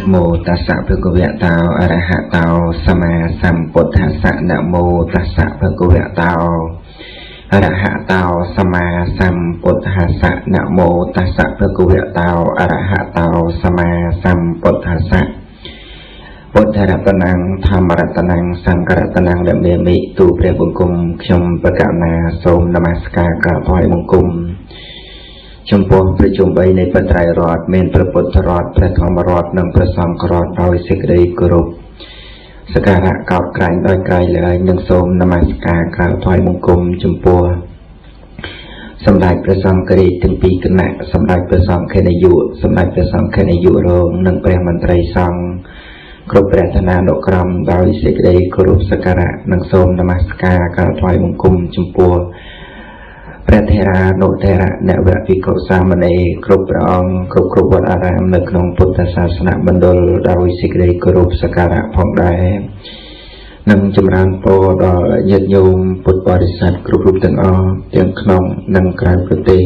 โมตัสสะภะคะวะโตอะระหะโตสัมมาสัมพุทธัสสะนะโมตัสสะภะคะวะโตอะระหะโตสัมมาสัมพุทธัสสะนะโมตัสสะภะคะวะโตอะระหะโตสัมมาสัมพุทธัสสะពុទ្ធរតនំធម្មរតនំសង្ឃរតនំដែលមានមេទូព្រះបង្គំខ្ញុំប្រកាសណាសូមនមស្ការក្រាបថ្វាយបង្គំចំពោះប្រជុំ3នៃបត្រៃរតមានព្រះពុទ្ធរតព្រះធម្មរតនិងព្រះសង្ឃរតដោយសេចក្តីគោរពសក្ការៈកោតក្រែងដោយក្រៃលែងនិងសូមនមស្ការក្រាបថ្វាយបង្គំចំពោះសម្ដេចព្រះសង្ឃរាជទាំងពីរគណៈសម្ដេចព្រះសង្ឃនាយកសម្ដេចព្រះសង្ឃនាយករងនិងព្រះមន្ត្រីសង្ឃគ្រប់ព្រះឋានានុក្រមដោយសេចក្តីគោរពសក្ការៈនិងសូមនមស្ការក្រាបថ្វាយបង្គំចំពោះព្រះថេរានុថេរៈអ្នកវៈភិក្ខុសាមណេរគ្រប់ព្រះអង្គគ្រប់វត្តអារាមនៅក្នុងពុទ្ធសាសនមណ្ឌលដោយសេចក្តីគោរពសក្ការៈផងដែរនិងចម្រើនពរដល់ញាតិញោមពុទ្ធបរិស័ទគ្រប់រូបទាំងអស់ទាំងក្នុងនិងក្រៅប្រទេស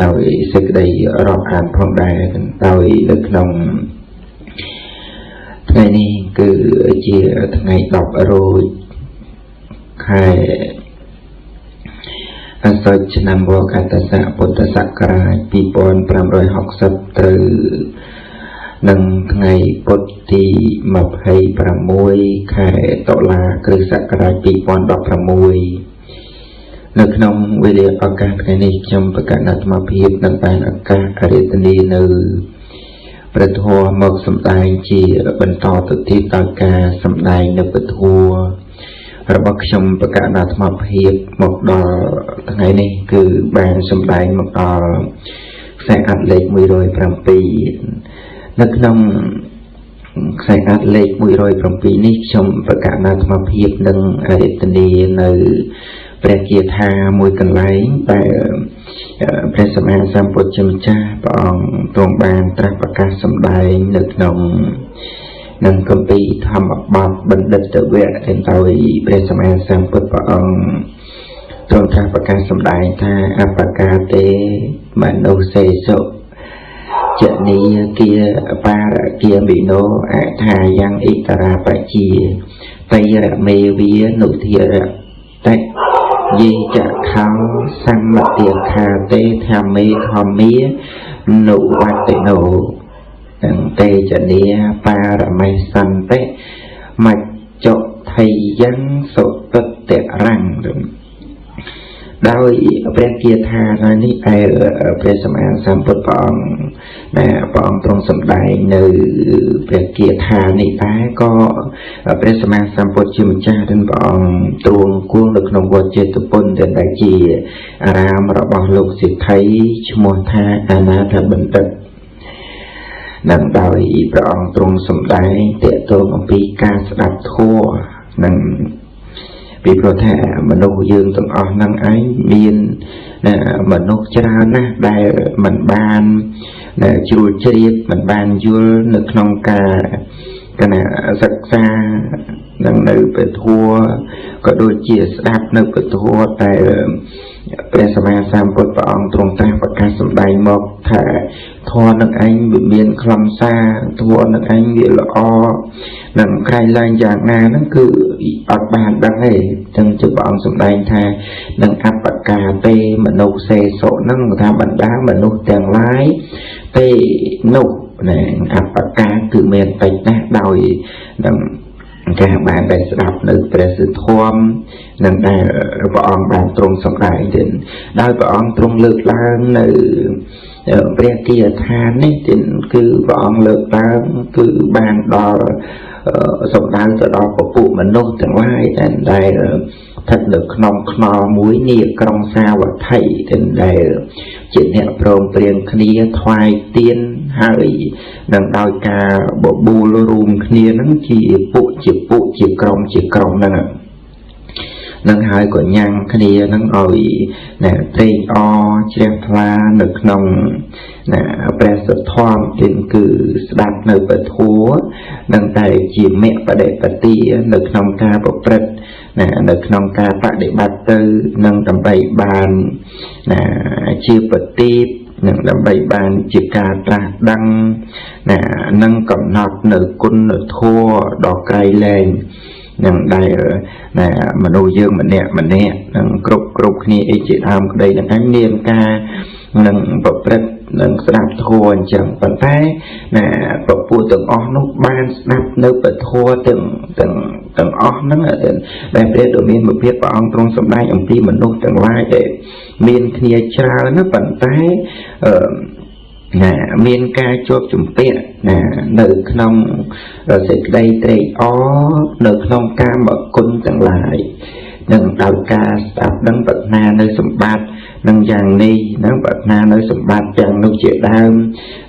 ដោយសេចក្តីរាប់អានផងដែរដោយនៅក្នុងថ្ងៃនេះគឺជាថ្ងៃ10រោចខែអស្សុជឆ្នាំវកតស័កពុទ្ធសករាជ2560ត្រូវនឹងថ្ងៃពុទ្ធទី26ខែតុលាគ្រិស្តសករាជ2016នៅក្នុងវេលាឱកាសថ្ងៃនេះខ្ញុំប្រកាសអាត្មាភាពនឹងបានឱកាសរាធនានៅព្រះធម៌មកសម្ដែងជាបន្តទៅទៀតដោយការសម្ដែងនៅព្រះធម៌របស់ខ្ញុំប្រកាសអាត្មាភាពមកដល់ថ្ងៃនេះគឺបានសម្ដែងមកដល់ខ្សែអត្ថលេខ107នៅក្នុងខ្សែអត្ថលេខ107នេះខ្ញុំប្រកាសអាត្មាភាពនឹងរាធនានៅព្រះគាថាមួយកន្លែងដែលព្រះសម្មាសម្ពុទ្ធជាម្ចាស់ព្រះអង្គទ្រង់បានត្រាស់ប្រកាសសម្ដែងនៅក្នុងនឹងគម្ពីរធម្មបទបណ្ឌិតវៈដែលដោយព្រះសម្មាសម្ពុទ្ធព្រះអង្គទ្រង់ត្រាស់ប្រកាសសម្ដែងថាអបកាទេមនុស្សសេសុចនីគាបារគាវិណោអថាយ៉ាងអិតរាបជាបៃរមេវានុធារតេយេចខោសម្មតិខាទេធម្មេខមានុវតិណោតេចនីបារមេសន្តិមច្ចុថៃយ៉ាងសុតតិរੰដោយព្រះគាថានេះឯព្រះសម្មាសម្ពុទ្ធព្រះអង្គព្រះអង្គទ្រង់សម្ដែងនៅព្រះគាថានេះដែរក៏ព្រះសម្មាសម្ពុទ្ធជាម្ចាស់ព្រះអង្គទ្រង់គង់នៅក្នុងវត្តចេតពុនដែលជាអារាមរបស់លោកសិទ្ធិឈ្មោះថាអនាថបណ្ឌិតនឹងដោយព្រះអង្គទ្រង់សម្ដែងទាក់ទងអំពីការស្ដាប់ធម៌និងពីព្រោះថាមនុស្សយើងទាំងអស់ហ្នឹងឯងមានមនុស្សច្រើនណាស់ដែលមិនបានជ្រួលជ្រាបមិនបានយល់នៅក្នុងការសិក្សានឹងនៅព្រះធម៌ក៏ដូចជាស្ដាប់នៅព្រះធម៌តែព្រះសម្មាសម្ពុទ្ធព្រះអង្គទ្រង់ត្រាស់ប្រកាសសម្ដែងមកថាធម៌នឹងឯងវាមានខ្លឹមសារធម៌នឹងឯងវាល្អនឹងក្រៃលែងយ៉ាងណាហ្នឹងគឺអត់បានដឹងទេចឹងជាព្រះអង្គសម្ដែងថានឹងអបកាទេមនុស្សសេសុហ្នឹងថាបណ្ដាមនុស្សទាំងឡាយទេនោះណាអបកាគឺមានតិចណាស់ដោយនឹងការបានได้ស្ដាប់នៅព្រះសិទ្ធធម៌នឹងដែលព្រះអង្គបានទ្រង់សម្ដែងទៀតដោយព្រះអង្គទ្រង់លើកឡើងនៅព្រះគាថានេះគឺព្រះអង្គលើកឡើងគឺបានដល់សម្ដៅទៅដល់ពពួកមនុស្សទាំងឡាយដែលស្ថិតនៅក្នុងខ្នល់មួយនេះក្រុងសាវត្ថីដែលជាអ្នកព្រមព្រៀងគ្នាថ្វាយទានហើយនឹងដោយការបបួលរួមគ្នានឹងជាពួកជាក្រុមហ្នឹងនឹងហើយក៏ញ៉ាំងគ្នានឹងឲ្យត្រេកអរជ្រះថ្លានៅក្នុងព្រះសទ្ធធម៌ទៀតគឺស្ដាប់នៅពធัวនឹងតែជាមគ្គបដិបទានៅក្នុងការប្រព្រឹត្តនៅក្នុងការបដិបត្តិទៅនឹងដើម្បីបានជាប្រទីប នឹងដើម្បីបានជាការត្រាស់ដឹងនឹងកំណត់នៅគុណធម៌ដ៏ក្រៃលែងនឹងដែលមនុស្សយើងម្នាក់នឹងគ្រប់គ្នាអីជាដើមក្តីនឹងឯងមានការនឹងប្រព្រឹត្តនឹងស្ដាប់ធម៌អញ្ចឹងប៉ុន្តែពពួកទាំងអស់នោះបានស្ដាប់នៅពធទាំងអស់ហ្នឹងដែលព្រះដ៏មានមួយភាពព្រះអង្គទ្រង់សម្ដែងអំពីមនុស្សទាំងឡាយដែលមានគ្នាច្រើនណាប៉ុន្តែមានការជាប់ជំពាក់នៅក្នុងសេចក្តីត្រេកអរនៅក្នុងកាមគុណទាំងឡាយនឹងដោយការស្ដាប់ដឹងប្រាថ្នានៅសម្បត្តិនឹងយ៉ាងនេះនឹងប្រាថ្នានៅសម្បត្តិយ៉ាងនោះជាដើម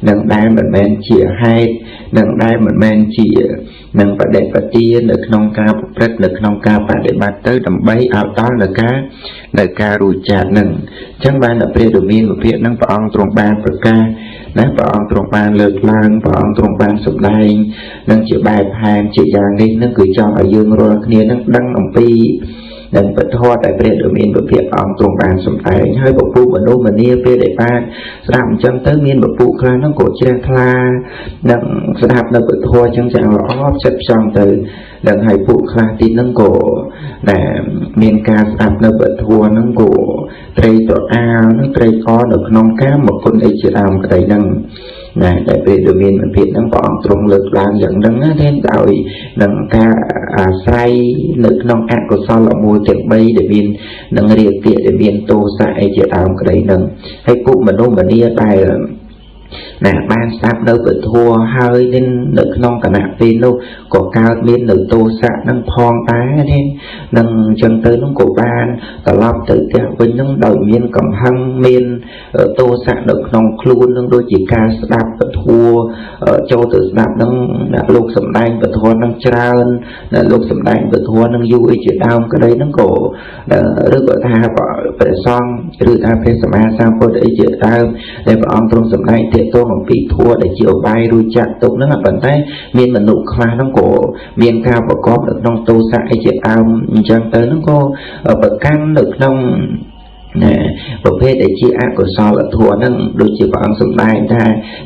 នឹងដែលមិនមែនជាហេតុនឹងដែលមិនមែនជានឹងបដិបទានៅក្នុងការប្រព្រឹត្តនៅក្នុងការបដិបត្តិទៅដើម្បីឲ្យដល់នៅការរួចចាកនឹងអញ្ចឹងបានតែព្រះដ៏មានវិភាកនឹងព្រះអង្គទ្រង់បានប្រកាសព្រះអង្គទ្រង់បានលើកឡើងព្រះអង្គទ្រង់បានសម្ដែងនឹងជាបែបផែនជាយ៉ាងនេះនឹងគឺចង់ឲ្យយើងរាល់គ្នានឹងដឹងអំពីនឹងពធតែព្រះដ៏មានវិភាកអង្គទ្រង់បានសម្ដែងហើយពពុះមនុស្សម្នាពេលដែលបានស្ដាប់អញ្ចឹងទៅមានពពុះខ្លះហ្នឹងក៏ជ្រះថ្លានឹងស្ដាប់នៅពធអញ្ចឹងយ៉ាងល្អចិត្តផ្ចង់ទៅនឹងហើយពួកខ្លះទីហ្នឹងក៏ដែលមានការស្ដាប់នៅពធហ្នឹងក៏ត្រេកត្រអាលនឹងត្រេកអរនៅក្នុងការមកគុណអីជាដើមក្តីហ្នឹងដែលពេលដែលមានវិភាកហ្នឹងព្រះអង្គទ្រង់លើកឡើងយ៉ាងហ្នឹងទេដោយនឹងការអាស្រ័យនៅក្នុងអកុសលមួយទាំង3ដែលមាននឹងរាគៈដែលមានទោសៈអីជាដើមក្តីហ្នឹងហើយពួកមនុស្សម្នាដែលបានស្ដាប់នៅពធហើយនៅក្នុងគណៈពេលនោះក៏កើតមាននៅទោសៈនឹងផងដែរទេនឹងអញ្ចឹងទៅនោះក៏បានត្រឡប់ទៅផ្ទះវិញនឹងដោយមានកំហឹងមានទោសៈនៅក្នុងខ្លួននឹងដូចជាការស្ដាប់ពធចូលទៅស្ដាប់នឹងលោកសំដែងពធនឹងច្រើនលោកសំដែងពធនឹងយូរអីជាដើមក្តីនឹងក៏ឬក៏ថាព្រះសង្ឃឬថាព្រះសម្មាសម្ពុទ្ធអីជាដើមដែលព្រះអង្គទ្រង់សម្ដែងតងអំពីធัวដែលជាឧបាយរួចចាក់ទុកហ្នឹងប៉ុន្តែមានមនុស្សខ្លះហ្នឹងក៏មានការប្រកបនៅក្នុងទោសៈអីជាដើមអញ្ចឹងទៅហ្នឹងក៏ប្រកាន់នៅក្នុងប្រភេទដែលជាអកុសលធម៌ហ្នឹងដូចជាព្រះអង្គសម្ដែងថា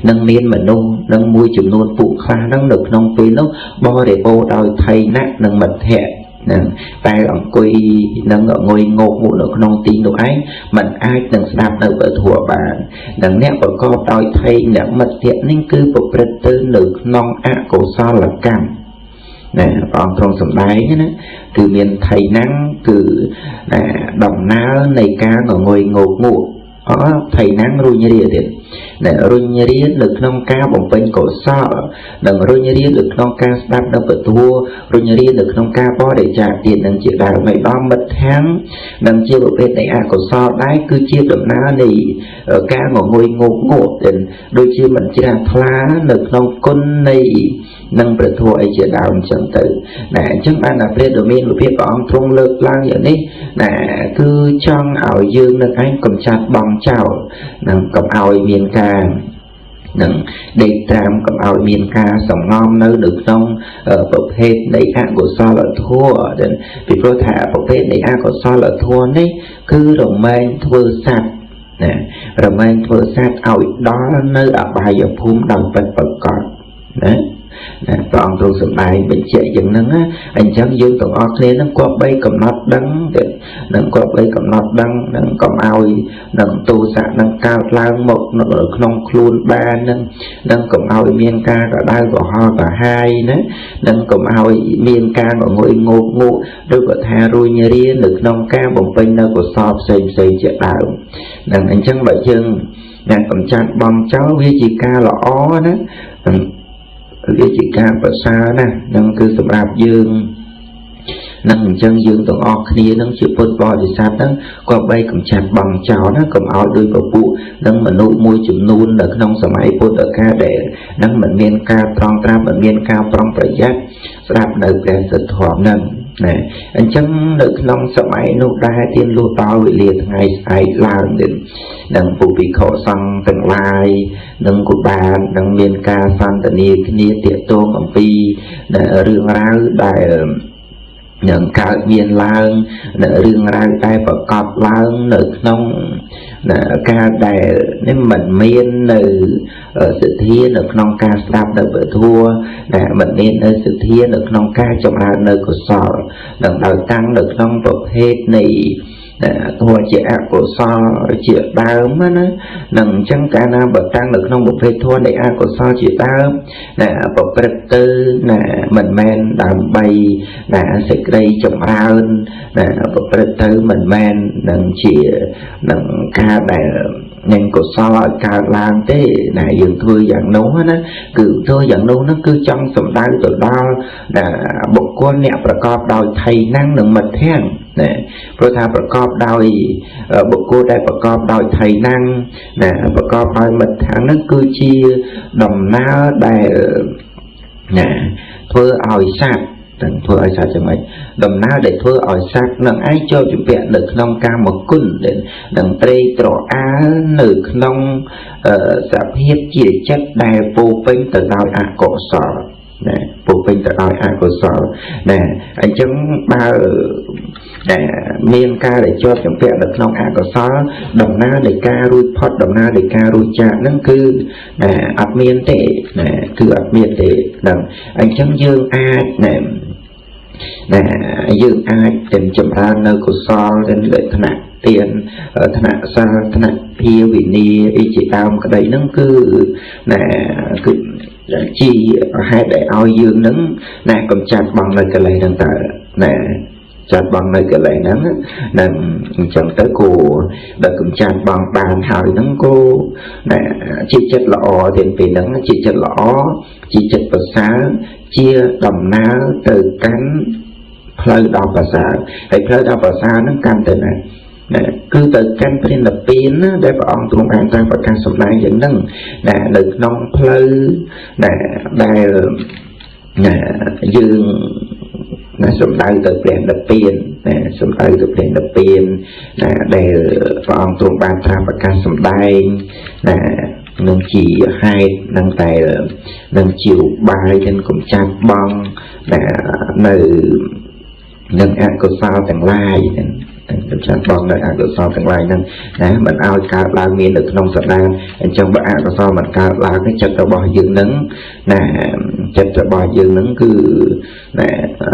នឹងមានមនុស្សនឹងមួយចំនួនពួកខ្លះហ្នឹងនៅក្នុងពេលនោះបរិបូរដោយថៃណាក់និងមិត្តភក្តិនឹងតែអង្គុយនឹងងុយងោកមកនៅក្នុងទីនោះឯងมันអាចនឹងស្ដាប់នៅពធបាននឹងអ្នកប្រកបដោយថៃអ្នកមិត្តភក្តិនេះគឺប្រព្រឹត្តទៅនៅក្នុងអកុសលកម្មព្រះអង្គទ្រង់សម្ដែងណាគឺមានថៃណាំងគឺដំណើរនៃការងុយងោកងក់ថៃណាំងរុញរាទៀតរុញរានៅក្នុងការបំពេញកុសលនិងរុញរានៅក្នុងការស្ដាប់នៅពធរុញរានៅក្នុងការបរិច្ចាគទៀតនឹងជាដើមនៃបំមិត្តខាងនិងជាប្រភេទនៃអកុសលដែរគឺជាដំណើរនៃការងុយងោកងក់ដូចជាមិនជ្រះថ្លានៅក្នុងគុណនៃនឹងព្រះធម៌អីជាដើមអញ្ចឹងទៅអញ្ចឹងបានតែព្រះដ៏មានវិភាកព្រះអង្គទ្រង់លើកឡើងយ៉ាងនេះគឺចង់ឲ្យយើងនឹងឯងកំចាត់បងចោលនឹងកុំឲ្យមានការនឹងដេកត្រាំកុំឲ្យមានការសង្ងំនៅក្នុងប្រភេទនៃអកុសលធម៌ពីព្រោះថាប្រភេទនៃអកុសលធម៌នេះគឺរមែងធ្វើសត្វរមែងធ្វើសត្វឲ្យដល់នៅអបាយភូមិដោយពិតប្រាកដព្រះអង្គទ្រង់សម្ដែងបញ្ជាក់យ៉ាងហ្នឹងអញ្ចឹងយើងទាំងអស់គ្នានឹងគប្បីកំណត់ដឹងនឹងគប្បីកំណត់ដឹងនឹងកុំឲ្យនឹងទោសៈនឹងកើតឡើងមកនៅក្នុងខ្លួនបាននឹងកុំឲ្យមានការកដៅកុហកកាហាយណានឹងកុំឲ្យមានការងុយងោកងក់ឬក៏ថារួញរានៅក្នុងការបំពេញនៅកុសលផ្សេងជាដើមនឹងអញ្ចឹងបើយើងកំចាត់បំចោលវាជាការល្អណាវាជាការប្រសើរណាស់នឹងគឺសម្រាប់យើងនឹងអញ្ចឹងយើងទាំងអស់គ្នានឹងជាពុទ្ធបរិស័ទហ្នឹងក៏បីកំចាត់បងចោលណាកុំឲ្យដោយពពួកនឹងមនុស្សមួយចំនួននៅក្នុងសម័យពុទ្ធកាលដែលនឹងមិនមានការត្រង់ត្រាប់មិនមានការប្រុងប្រយ័ត្នស្ដាប់នៅព្រះសទ្ធធម៌ហ្នឹងអញ្ចឹងនៅក្នុងសម័យនោះដែរទៀនលុះដល់វេលាថ្ងៃស្អែកឡើងនឹងពុភិក្ខុសង្ឃទាំងឡាយនឹងក៏បាននឹងមានការសន្ទនាគ្នាទាក់ទងអំពីរឿងរ៉ាវដែល những cao miền lang riêng ra tay và cọp lang nơi nông ca đại nên mình miên nơi sự thiên ở nông ca sạp nơi bữa thua mình miên nơi sự thiên ở nông ca trong ra nơi của sọ đằng đầu tăng được nông bậc hết này thua chị ác của so chị đau mà nó nằm chẳng cả nào bậc tăng được nông bậc phê thua để ác của so chị đau bậc bậc tư mình men đàm bay sẽ đây trong ra bậc bậc tư mình men nằm chị nằm ca đại nên của so ca làm thế dừng thưa dạng nấu á cứ thưa dạng nấu nó cứ trong sầm đau từ đó bậc con nẹpประกอบដោយ thầy năng nâng mật henเพราะถ้าประกอบដោយបុគ្គលដែលប្រកបដោយថៃnăngប្រកបដោយមិត្តខាងនោះគឺជាដំណើរដែលធ្វើឲ្យសត្វធ្វើឲ្យសត្វយ៉ាងម៉េចដំណើរដែលធ្វើឲ្យសត្វនឹងឯងចូលជំពាក់នៅក្នុងកាមគុណនឹងត្រេកត្រអាលនៅក្នុងសភាពជាចិត្តដែលពោពេញទៅដោយអកុសលពោពេញទៅដោយអកុសលអញ្ចឹងបើមានការដែលជាប់ជំពាក់នៅក្នុងអកុសលដំណើរនៃការរួចផុតដំណើរនៃការរួចចាកហ្នឹងគឺអត់មានទេគឺអត់មានទេហ្នឹងអញ្ចឹងយើងអាចយើងអាចទាំងចម្រើននៅកុសលទាំងលក្ខណៈទានថ្នាក់សិលថ្នាក់ភាវនាអីជាដើមក្តីហ្នឹងគឺជាហេតុដែលឲ្យយើងហ្នឹងកំចាត់បងនៅកន្លែងហ្នឹងតើចាត់បងនៅកន្លែងហ្នឹងនឹងអញ្ចឹងទៅគោដែលកំចាត់បងបានហើយហ្នឹងគោជាចិត្តល្អទាំងពីរហ្នឹងជាចិត្តល្អជាចិត្តប្រសើរជាដំណើរទៅកាន់ផ្លូវដល់ប្រសើរហើយផ្លូវដល់ប្រសើរហ្នឹងកាន់ទៅណាគឺទៅកាន់ព្រះនិព្វានណាដែលព្រះអង្គទ្រង់បានតាំងប្រកាសសម្ដែងយ៉ាងហ្នឹងនៅក្នុងផ្លូវដែលយើងសម្ដៅទៅព្រះនិព្វានសម្ដៅទៅព្រះនិព្វានដែលព្រះអង្គទ្រង់បានត្រាស់ប្រកាសសម្ដែងនឹងជាហេតុនឹងតែនឹងជាឧបាយទាំងកំចាត់បងនៅនឹងអកុសលទាំងឡាយកំចាត់បងនៅអកុសលទាំងឡាយហ្នឹងមិនឲ្យកើតឡើងមាននៅក្នុងសន្តានអញ្ចឹងបើអកុសលមិនកើតឡើងទេចិត្តរបស់យើងហ្នឹងចិត្តរបស់យើងហ្នឹងគឺ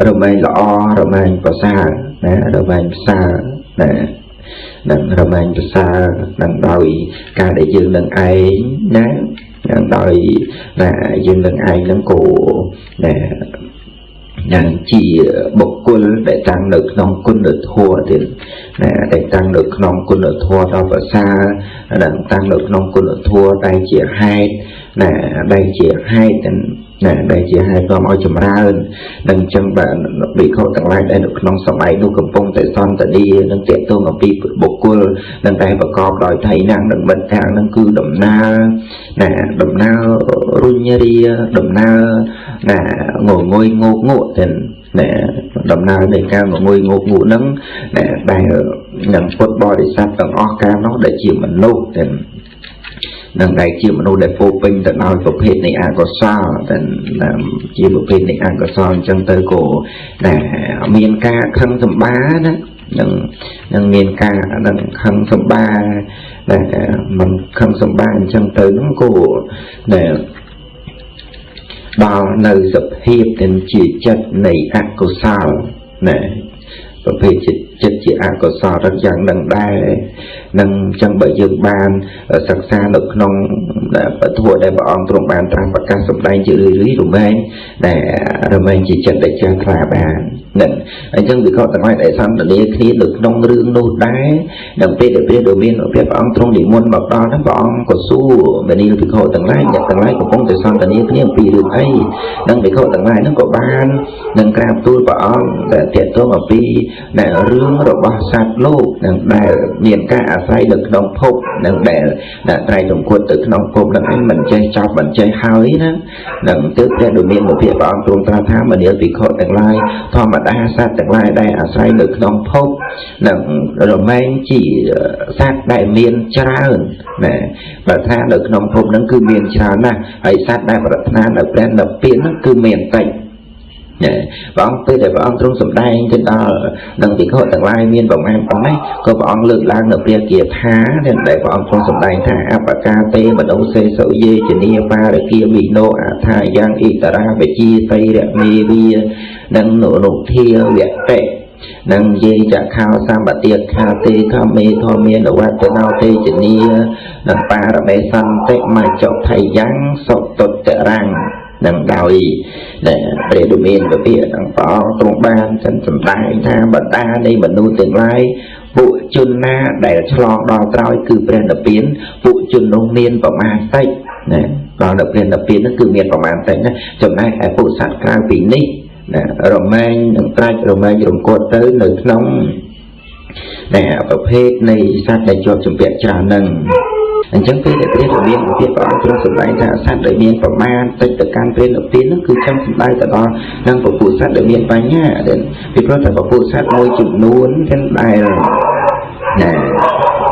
រមែងល្អរមែងប្រសើររមែងប្រសើរនឹងរមែងប្រសើរនឹងដោយការដែលយើងនឹងឯងនឹងដោយយើងនឹងឯងហ្នឹងក៏យ៉ាងជាបុគ្គលដែលតាំងនៅក្នុងគុណធម៌ទៀតដែលតាំងនៅក្នុងគុណធម៌ដ៏ប្រសើរនិងតាំងនៅក្នុងគុណធម៌ដែលជាហេតុដែលជាហេតុដែលជាហេតុនាំឲ្យចម្រើននិងអញ្ចឹងបាទវិខទាំងឡាយដែលនៅក្នុងសម័យនោះកំពុងតែសន្តានានិងតាក់ទងអំពីបុគ្គលនិងតែប្រកបដោយថៃណាំងនិងមិត្តខាងហ្នឹងគឺដំណើររុញរាដំណើរងងុយងោកងក់ទៅដំណើរនៃការងងុយងោកងក់ហ្នឹងដែលនឹងពុទ្ធបរិស័ទទាំងអស់កាលនោះដែលជាមនុស្សទៅនឹងដែលជាមនុស្សដែលពោពេញទៅដោយប្រភេទនៃអកុសលជាប្រភេទនៃអកុសលអញ្ចឹងទៅក៏មានការខឹងសម្បាណានឹងមានការនឹងខឹងសម្បាមិនខឹងសម្បាអញ្ចឹងទៅហ្នឹងក៏ដល់នៅសភាពទាំងជាចិត្តនៃអកុសលប្រភេទចិត្តជាអកុសលរកយ៉ាងនឹងដែរនឹងចឹងបើយើងបានសិក្សានៅក្នុងពធដែលព្រះអង្គទ្រង់បានត្រាស់ប្រកាសសម្ដែងជារឿយៗរមែងជាចិត្តដែលចាស់ថ្លាបាននឹងអញ្ចឹងវិខទាំងឡាយដែលសន្ទនាគ្នានៅក្នុងរឿងនោះដែរនៅពេលដែលព្រះដ៏មានព្រះអង្គទ្រង់និមន្តមកដល់ហ្នឹងព្រះអង្គក៏សួរមនាលវិខទាំងឡាយអ្នកទាំងឡាយកំពុងតែសន្ទនាគ្នាអំពីរឿងអីនឹងវិខទាំងឡាយហ្នឹងក៏បាននឹងក្រាបទូលព្រះអង្គតែទាក់ទងអំពីរឿងរបស់សត្វលោកនឹងដែលមានការអាស្រ័យនៅក្នុងភពនឹងដែលត្រៃសង្គត់ទៅក្នុងភពនឹងមិនចេះចប់មិនចេះហើយណានឹងទើបព្រះដ៏មានព្រះអង្គទ្រង់ត្រាស់ថាមនាលវិខទាំងឡាយធម្មតាសត្វទាំងឡាយដែលអាស្រ័យនៅក្នុងភពនឹងរមែងជាសត្វដែលមានច្រើនបើថានៅក្នុងភពហ្នឹងគឺមានច្រើនណាស់ហើយសត្វដែលប្រាថ្នានៅព្រះនិព្វានហ្នឹងគឺមានតិច ព្រះអង្គពេលដែលព្រះអង្គទ្រង់សម្ដែងទៅដល់នឹងភិក្ខុទាំងឡាយមានប្រមាណប៉ុណ្ណេះក៏ព្រះអង្គលើកឡើងនៅព្រះគាថាដែលព្រះអង្គទ្រង់សម្ដែងថាអបកាទេមនោសេសុយេជនីបារគាវិណោអថាយ៉ាងអ៊ីតរាវិជាតៃរមេវានិងនុធាវតិនឹងយេចខោសម្បទាខាទេធម្មេធម្មានវត្តណោទេជនីនឹងបារមេសន្តិមច្ចថៃយ៉ាងសុតុត្តរាំងនឹងដោយព្រះដ៏មានពពាទាំងព្រះអង្គទ្រង់បានសម្ដែងថាបណ្ដានៃមនុស្សទាំងឡាយពួកជនណាដែលឆ្លងដល់ក្រោយគឺព្រះនិព្វានពួកជននោះមានប្រមាណតិចណាដល់ដល់ព្រះនិព្វាននោះគឺមានប្រមាណតិចណាចំណែកឯពួកសត្វក្រៅពីនេះរមែងនឹងត្រាច់រមែងរង្គត់ទៅនៅក្នុងប្រភេទនៃសត្វដែលជាប់ជំពាក់ច្រើននឹងអញ្ចឹងពេលដែលព្រះមានវិភាគព្រះអង្គទ្រង់សម្ដែងថាសត្វដែលមានប្រមាណតិចទៅកាន់ព្រះនិព្វាននោះគឺចង់សម្ដែងទៅដល់នឹងពពួកសត្វដែលមានបញ្ញាពីព្រោះតែពពួកសត្វមួយចំនួនទាំងដែល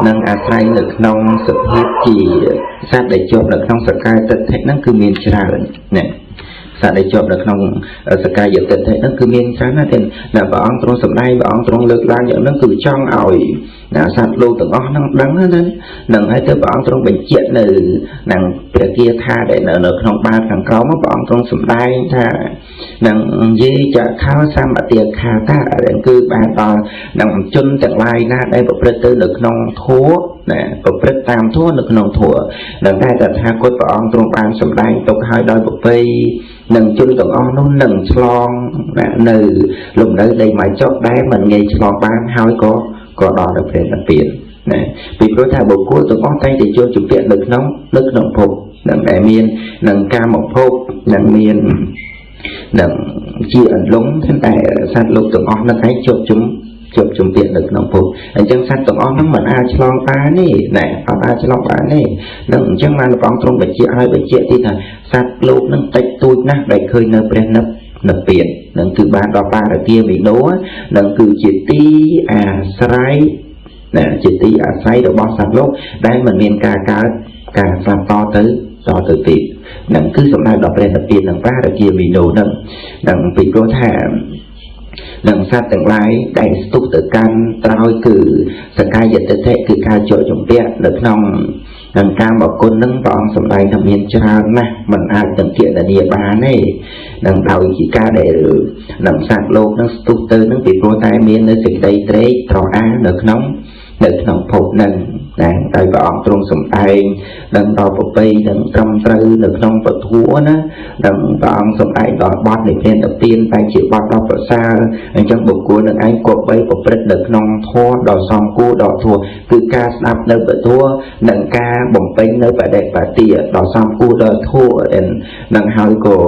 នឹងអាស្រ័យនៅក្នុងសភាពជាសត្វដែលជាប់នៅក្នុងសកាយទិដ្ឋិហ្នឹងគឺមានច្រើនណាសត្វដែលជាប់នៅក្នុងសកាយទិដ្ឋិហ្នឹងគឺមានច្រើនណាស់តែព្រះអង្គទ្រង់សម្ដែងព្រះអង្គទ្រង់លើកឡើងយ៉ាងហ្នឹងគឺចង់ឲ្យសត្វលោកទាំងអស់ហ្នឹងដឹងណានឹងហើយទៅព្រះអង្គទ្រង់បញ្ជាក់នៅនឹងព្រះគាថាដែលនៅក្នុងបាតខាងក្រោមព្រះអង្គទ្រង់សម្ដែងថានឹងយេចខោសម្បទាខាតាគឺបានដល់នឹងជនទាំងឡាយណាដែលប្រព្រឹត្តទៅនៅក្នុងធម៌ណាប្រព្រឹត្តតាមធម៌នៅក្នុងធម៌នឹងតែតថាគតព្រះអង្គទ្រង់បានសម្ដែងទុកឲ្យដោយប្រពៃនឹងជនទាំងអស់នោះនឹងឆ្លងនៅលំនៅដីម៉ៃចុកដែលមិនងាយឆ្លងបានហើយក៏ដល់ទៅព្រះនិព្វានណាពីព្រោះថាបុគ្គលទាំងអស់តែងតែចូលជំពាក់នៅក្នុងភពនឹងដែលមាននឹងកាមភពនឹងមាននឹងជាអន្លង់តែសត្វលោកទាំងអស់នឹងឯងជាប់ជំពាក់នៅក្នុងភពអញ្ចឹងសត្វទាំងអស់ហ្នឹងមិនអាចឆ្លងបានទេណាអត់អាចឆ្លងបានទេនឹងអញ្ចឹងបានព្រះអង្គទ្រង់បញ្ជាក់ឲ្យបញ្ជាក់ទីថាសត្វលោកហ្នឹងតិចតួចណាស់ដែលឃើញនៅព្រះនិព្វាននឹងគឺបានដល់បារគាវិណោនឹងគឺជាទីអាស្រ័យណាជាទីអាស្រ័យរបស់សត្វលោកដែលមិនមានការកើតការស្លាប់តទៅទៀតនឹងគឺសំដៅដល់ព្រះនិព្វាននិងបារគាវិណោនឹងពីព្រោះថានឹងសត្វទាំងឡាយដែលស្ទុះទៅកាន់ត្រោយគឺសកាយទិដ្ឋិគឺការជាប់ជំពាក់នៅក្នុងនឹងកាមគុណនឹងព្រះអង្គសម្ដែងថាមានច្រើនណាស់មិនអាចទាំងគណនាបានទេនឹងដោយជាការដែលនឹងសត្វលោកនឹងស្ទុះទៅនឹងពីព្រោះតែមាននៅសេចក្តីត្រេកត្រអាលនៅក្នុងភពនឹងតែព្រះអង្គទ្រង់សម្ដែងនឹងដល់ប្រពៃនឹងត្រឹមត្រូវនៅក្នុងពធัวណានឹងព្រះអង្គសម្ដែងដល់បទនៃព្រះនិព្វានតែជាបទដ៏ប្រសើរអញ្ចឹងបុគ្គលនឹងឯងគប្បីប្រព្រឹត្តនៅក្នុងធម៌ដ៏សមគួរដល់ធម៌គឺការស្ដាប់នៅពធัวនិងការបំពេញនៅបដិបត្តិដ៏សមគួរដល់ធម៌នឹងហើយក៏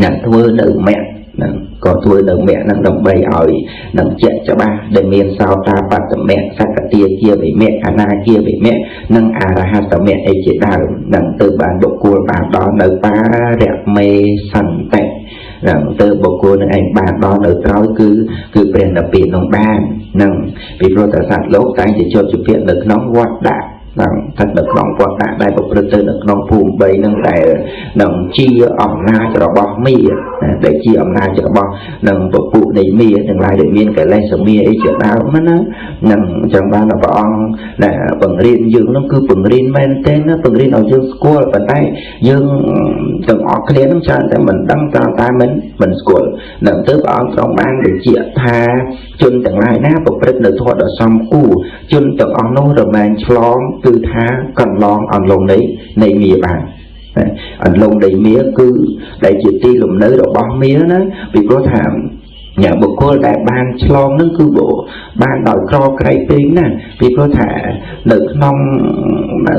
អ្នកធ្វើនៅមគ្គនឹងក៏ធ្វើនៅមគ្គនឹងដើម្បីឲ្យនឹងជាក់ច្បាស់ដែលមានសោតាបត្តមគ្គសកតាគាវិមគ្គអនាគាវិមគ្គនិងអរហត្តមគ្គអីជាដើមនឹងទៅបានបុគ្គលបានដល់នៅបារមេសន្តិនឹងទៅបុគ្គលនឹងឯងបានដល់នៅក្រោយគឺព្រះនិព្វាននឹងបាននឹងពីព្រោះតែសត្វលោកតែងតែជាប់ជំពាក់នៅក្នុងវត្តដាក់នឹងស្ថិតនៅក្នុងវត្តដាក់ដែលប្រព្រឹត្តទៅនៅក្នុងភូមិ3នឹងដែលនឹងជាអំណាចរបស់មាដែលជាអំណាចរបស់នឹងពពួកនៃមាទាំងឡាយដែលមានកលេសមាអីជាដើមណានឹងចឹងបានព្រះអង្គដែលបង្រៀនយើងនោះគឺបង្រៀនមែនទេណាបង្រៀនឲ្យយើងស្គាល់ប៉ុន្តែយើងទាំងអស់គ្នានឹងច្រើនតែមិនដឹងតែមិនស្គាល់នឹងទៅព្រះអង្គទ្រង់បានបញ្ជាក់ថាជនទាំងឡាយណាប្រព្រឹត្តនៅធម៌ដ៏សមគួរជនទាំងអស់នោះរមែងឆ្លងគឺថាកន្លងអន្លង់នៃមាបានអន្លង់នៃមាគឺដែលជាទីលំនៅរបស់មាណាពីព្រោះថាបុគ្គលដែលបានឆ្លងនឹងគឺបានដោយក្រក្រៃពេកណាពីព្រោះថានៅក្នុង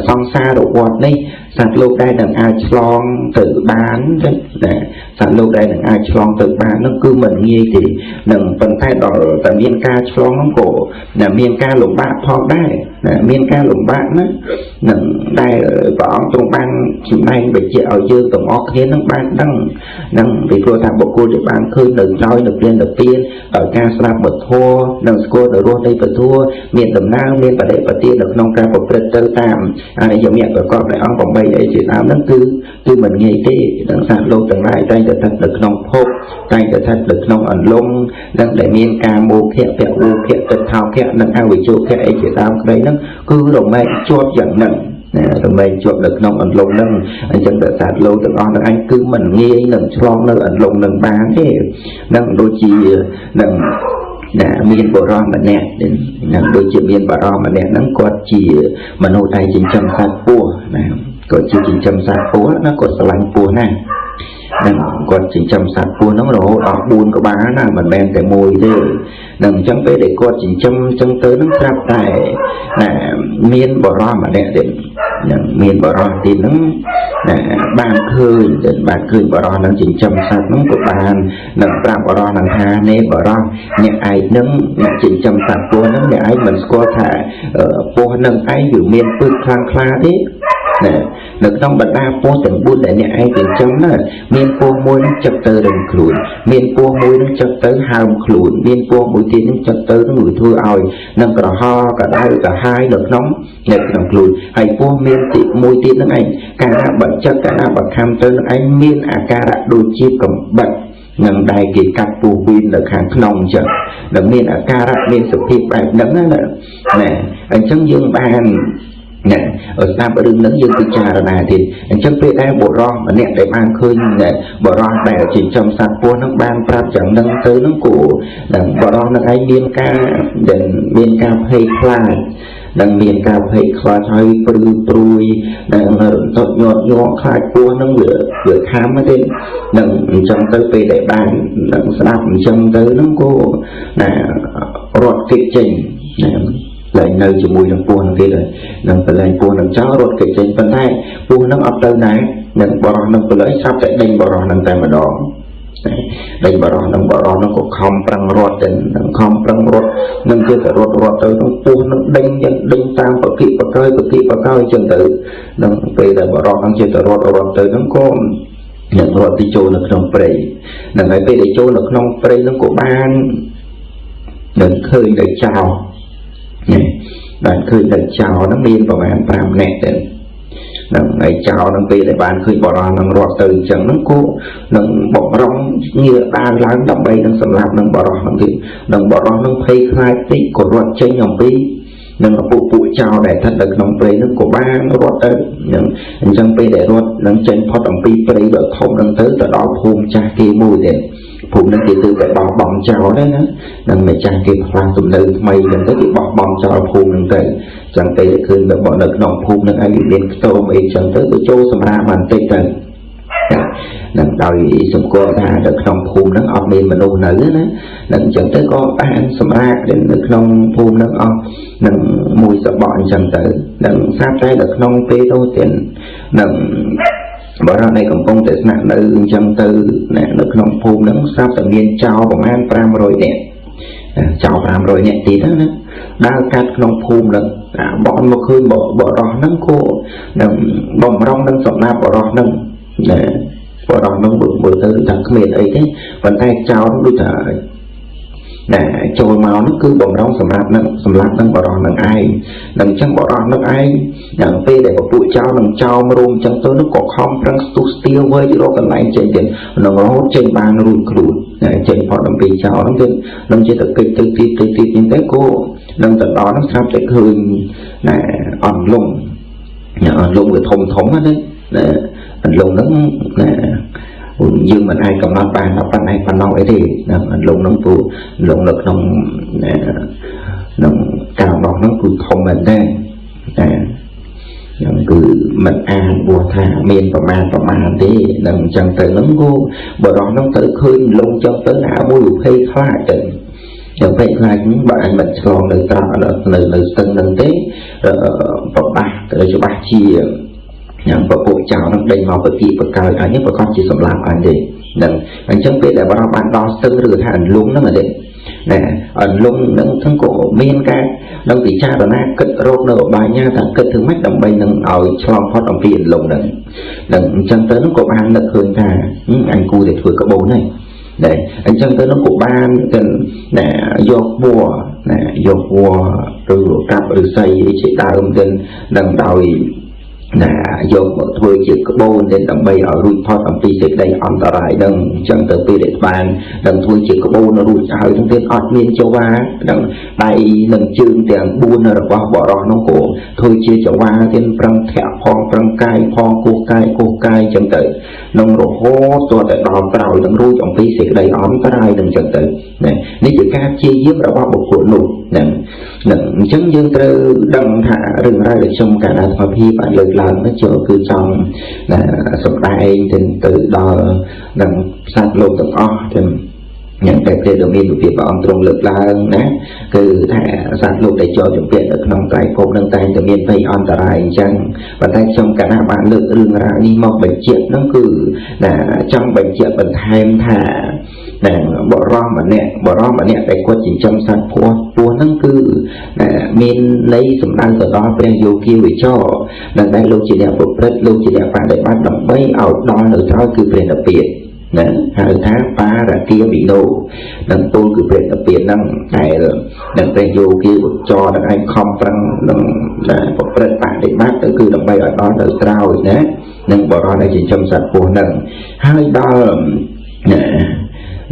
សង្សារវដ្តនេះសត្វលោកដែលនឹងអាចឆ្លងទៅបានសត្វលោកដែលនឹងអាចឆ្លងទៅបាននោះគឺមិនងាយទេនឹងប៉ុន្តែដល់តែមានការឆ្លងនោះក៏មានការលំបាកផងដែរមានការលំបាកណានឹងដែលព្រះអង្គទ្រង់បានជំនែងបញ្ជាក់ឲ្យយើងទាំងអស់គ្នានឹងបានដឹងនឹងពីព្រោះថាបុគ្គលដែលបានឃើញនៅក្រោយនៅព្រះនិព្វានដោយការស្ដាប់ពធនិងស្គាល់នៅរស់នៃពធមានដំណើរមានបដិបត្តិនៅក្នុងការប្រព្រឹត្តទៅតាមអរិយមគ្គប្រកបដោយអង្គ8 អីជាដើមហ្នឹងគឺមិនងាយទេនឹងសត្វលោកទាំងឡាយតែងតែស្ថិតនៅក្នុងភពតែងតែស្ថិតនៅក្នុងអន្លង់នឹងដែលមានការមោខៈពវោខៈទឹកថោខៈនិងអវិជ្ជខៈអីជាដើមក្តីហ្នឹងគឺរមែងជាប់យ៉ាងហ្នឹងរមែងជាប់នៅក្នុងអន្លង់ហ្នឹងអញ្ចឹងតែសត្វលោកទាំងអស់ហ្នឹងឯងគឺមិនងាយនឹងឆ្លងនៅអន្លង់ហ្នឹងបានទេនឹងដូចជានឹងមានបរិសម្នាក់នឹងដូចជាមានបរិសម្នាក់ហ្នឹងគាត់ជាមនុស្សដែលចិញ្ចឹមសត្វពស់ណាគាត់ជាចិញ្ចឹមសត្វពស់ណាគាត់ស្រឡាញ់ពស់ណានឹងគាត់ចិញ្ចឹមសត្វពស់ហ្នឹងរហូតដល់4ក្បាលណាមិនមែនតែមួយទេនឹងអញ្ចឹងពេលដែលគាត់ចិញ្ចឹមអញ្ចឹងទៅហ្នឹងស្រាប់តែមានបរិសម្នាក់ទៀតនឹងមានបរិសទៀតហ្នឹងបានឃើញបរិសហ្នឹងចិញ្ចឹមសត្វហ្នឹងក៏បាននឹងប្រាប់បរិសហ្នឹងថានេះបរិសអ្នកឯងហ្នឹងអ្នកចិញ្ចឹមសត្វពស់ហ្នឹងអ្នកឯងមិនស្គាល់ថាពស់ហ្នឹងឯងវាមានពឹកខ្លាំងខ្លាទេនៅក្នុងបដាពស់ទាំង4ដែលអ្នកឯងចិញ្ចឹមហ្នឹងមានពស់មួយហ្នឹងចិត្តទៅរឹងខ្លួនមានពស់មួយហ្នឹងចិត្តទៅហើមខ្លួនមានពស់មួយទៀតហ្នឹងចិត្តទៅនឹងវាធ្វើឲ្យនឹងក្រហល់កដៅកាហាយនៅក្នុងខ្លួនហើយពស់មានទីមួយទៀតហ្នឹងឯងកាលណាបើចិត្តកាលណាបើខំទៅនឹងឯងមានអាការៈដូចជាកំបិតនឹងដែលគេកាត់ពោះវីននៅខាងក្នុងអញ្ចឹងដែលមានអាការៈមានសភាពបែបហ្នឹងណាអញ្ចឹងយើងបានស្ដាប់រឿងហ្នឹងយើងពិចារណាទៀតអញ្ចឹងពេលដែលបុរសម្នាក់ដែលបានឃើញបុរសដែលចិញ្ចឹមសត្វពស់ហ្នឹងបានប្រាប់យ៉ាងហ្នឹងទៅហ្នឹងគួរបុរសហ្នឹងឯងមានការភ័យខ្លាចនឹងមានការភ័យខ្លាចហើយព្រួយនឹងរំទត់ញាត់ញ័រខ្លាចពស់ហ្នឹងវាខាំទេនឹងអញ្ចឹងទៅពេលដែលបាននឹងស្ដាប់អញ្ចឹងទៅហ្នឹងគួររត់គេចចេញឡើងនៅជាមួយនឹងពស់នឹងទៀតនឹងបលែងពស់នឹងចោលរត់គេចចេញប៉ុន្តែពស់នឹងអត់ទៅណានឹងបរោះនឹងបលែងស្រាប់តែដេញបរោះនឹងតែម្ដងដេញបរោះនឹងក៏ខំប្រឹងរត់ទៅនឹងខំប្រឹងរត់នឹងគេទៅរត់ទៅនឹងពស់នឹងដេញតាមបកិបកយអញ្ចឹងទៅនឹងពេលដែលបរោះនឹងជាទៅរត់ទៅនឹងក៏នឹងរត់ទៅចូលនៅក្នុងព្រៃនឹងហើយពេលដែលចូលនៅក្នុងព្រៃនឹងក៏បាននឹងឃើញតែចោលបានឃើញតែចោលហ្នឹងមានប្រហែល5នាក់ទេនឹងឯចោលហ្នឹងពេលដែលបានឃើញបរិសហ្នឹងរត់ទៅអញ្ចឹងហ្នឹងក៏នឹងបំរុងងារដើរឡើងដើម្បីនឹងសម្លាប់នឹងបរិសហ្នឹងទៀតនឹងបរិសហ្នឹងភ័យខ្លាចតិចក៏រត់ចេញអំពីនឹងពួកចោលដែលស្ថិតនៅក្នុងព្រៃហ្នឹងក៏បានរត់ទៅនឹងអញ្ចឹងពេលដែលរត់នឹងចេញផុតអំពីព្រៃដ៏ធំហ្នឹងទៅដល់ភូមិចាស់គេមួយទៀតភូមិហ្នឹងគេទើបតែបោះបង់ចោលដែរណានឹងម្ចាស់គេផ្លាស់ទំនើថ្មីហ្នឹងទៅគេបោះបង់ចោលភូមិហ្នឹងទៅចឹងទៅឃើញរបស់នៅក្នុងភូមិហ្នឹងឲ្យមានខ្ទមអីចឹងទៅចូលសម្រាប់បន្តិចទៅនឹងដោយសម្គាល់ថានៅក្នុងភូមិហ្នឹងអត់មានមនុស្សនៅណានឹងអញ្ចឹងទៅក៏បានសម្រាប់នៅក្នុងភូមិហ្នឹងអស់នឹងមួយសបកអញ្ចឹងទៅនឹងស្រាប់តែនៅក្នុងពេលនោះទៀតនឹងបរិសដែលកំពុងតែស្នាក់នៅអញ្ចឹងទៅនៅក្នុងភូមិហ្នឹងស្រាប់តែមានចោលប្រហែល500នាក់ចោល500នាក់ទៀតណាដើរកាត់ក្នុងភូមិហ្នឹងបងមកឃើញបរិសហ្នឹងក៏នឹងបំរុងនឹងសម្រាប់បរិសហ្នឹងបរិសហ្នឹងមើលទៅថាគ្មានអីទេប៉ុន្តែចោលដូចថាចូលមកនោះគឺបំរុងសម្រាប់នឹងបរិសនឹងឯងនឹងអញ្ចឹងបរិសនឹងឯងដល់ពេលដែលពួកចោលនឹងចោលរួមអញ្ចឹងទៅនោះក៏ខំប្រឹងស្ទុះស្ទាវវិញរកកន្លែងចេញទៀតនឹងរហូតចេញបានរួចខ្លួនចេញផុតអំពីចោលហ្នឹងគឺនឹងជាទៅកិច្ចទៅទៀតអញ្ចឹងទៅក៏នឹងទៅដល់ហ្នឹងស្រាប់តែឃើញអន្លង់វាធំណាអន្លង់ហ្នឹងយើងមិនអាចកំណត់បានថាប៉ុណ្ណេះប៉ុណ្ណោះអីទេអន្លង់ហ្នឹងព្រោះអន្លង់នៅក្នុងការរបស់ហ្នឹងគឺធំមែនទេហ្នឹងគឺមិនអាចបួសថាមានប្រមាណទេនឹងអញ្ចឹងទៅហ្នឹងក៏បរិសហ្នឹងទៅឃើញលងចឹងទៅណាមួយភ័យខ្លាចទៅយ៉ាងពេកខ្លាចហ្នឹងបើអញមិនឆ្លងនៅត្រង់នៅស្ទឹងហ្នឹងទេប្របាស់ទៅច្បាស់ជាយ៉ាងពពួកចៅនឹងដេញមកបកិបកោយអញប្រកាសជាសម្លាប់អញទេហ្នឹងអញ្ចឹងពេលដែលបរិសបានដល់ស្ទឹងឬថាអន្លង់ហ្នឹងទេអន្លង់ហ្នឹងទាំងក៏មានការនឹងពិចារណាគិតរកនៅអបាយញាថាគិតធ្វើម៉េចដើម្បីនឹងឲ្យឆ្លងផុតអំពីអន្លង់ហ្នឹងអញ្ចឹងទៅហ្នឹងក៏បាននឹកឃើញថាអញគួរតែធ្វើក្បូនហ្នឹងអញ្ចឹងទៅនោះក៏បានទៅយកវัวឬកាប់ឫស្សីជាដើមទៅនឹងដោយ យកមកធ្វើជាក្បូនទៅដើម្បីឲ្យរួចផុតអំពីសេចក្តីអន្តរាយនឹងអញ្ចឹងទៅពេលដែលបាននឹងធ្វើជាក្បូនរួចហើយទាំងទៀតអត់មានចង្វានឹងដៃនឹងជើងទាំង4របស់បរោះនោះក៏ធ្វើជាចង្វាទៀតប្រឹងធាក់ផងប្រឹងកាយផងគោះកាយអញ្ចឹងទៅនឹងរហូតទាល់តែដល់ក្រោយនឹងរួចអំពីសេចក្តីអន្តរាយនឹងអញ្ចឹងទៅនេះជាការព្យាយាមរបស់បុគ្គលនោះនឹងអញ្ចឹងយើងត្រូវដឹងថារឿងរ៉ាវដែលខ្ញុំកាលអាត្មាភាពបានលើកឡើងនោះគឺចង់សម្ដែងទៅដល់នឹងសត្វលោកទាំងអស់ទាំងយ៉ាងតែព្រះដ៏មានវិភាកព្រះអង្គទ្រង់លើកឡើងណាគឺថាសត្វលោកដែលជាប់ជំពាក់នៅក្នុងត្រៃភពនឹងតែងតែមានភ័យអន្តរាយអញ្ចឹងប៉ុន្តែខ្ញុំកាលណាបានលើករឿងរ៉ាវនេះមកបញ្ជាក់ហ្នឹងគឺចង់បញ្ជាក់បន្ថែមថាបរោះម្នាក់ដែលគាត់ចិញ្ចឹមសត្វពស់ហ្នឹងគឺមានន័យសំដៅទៅដល់ព្រះយោគីវិចរដែលលោកជាអ្នកប្រព្រឹត្តលោកជាអ្នកបដិបត្តិដើម្បីឲ្យដល់នៅក្រោយគឺព្រះនិព្វានហៅថាបារគាវិណោនឹងទូលគឺព្រះនិព្វានហ្នឹងដែលនឹងព្រះយោគីវិចរនឹងឯងខំប្រឹងនឹងប្រព្រឹត្តបដិបត្តិទៅគឺដើម្បីឲ្យដល់នៅក្រោយណានឹងបរោះដែលចិញ្ចឹមសត្វពស់ហ្នឹងហើយដល់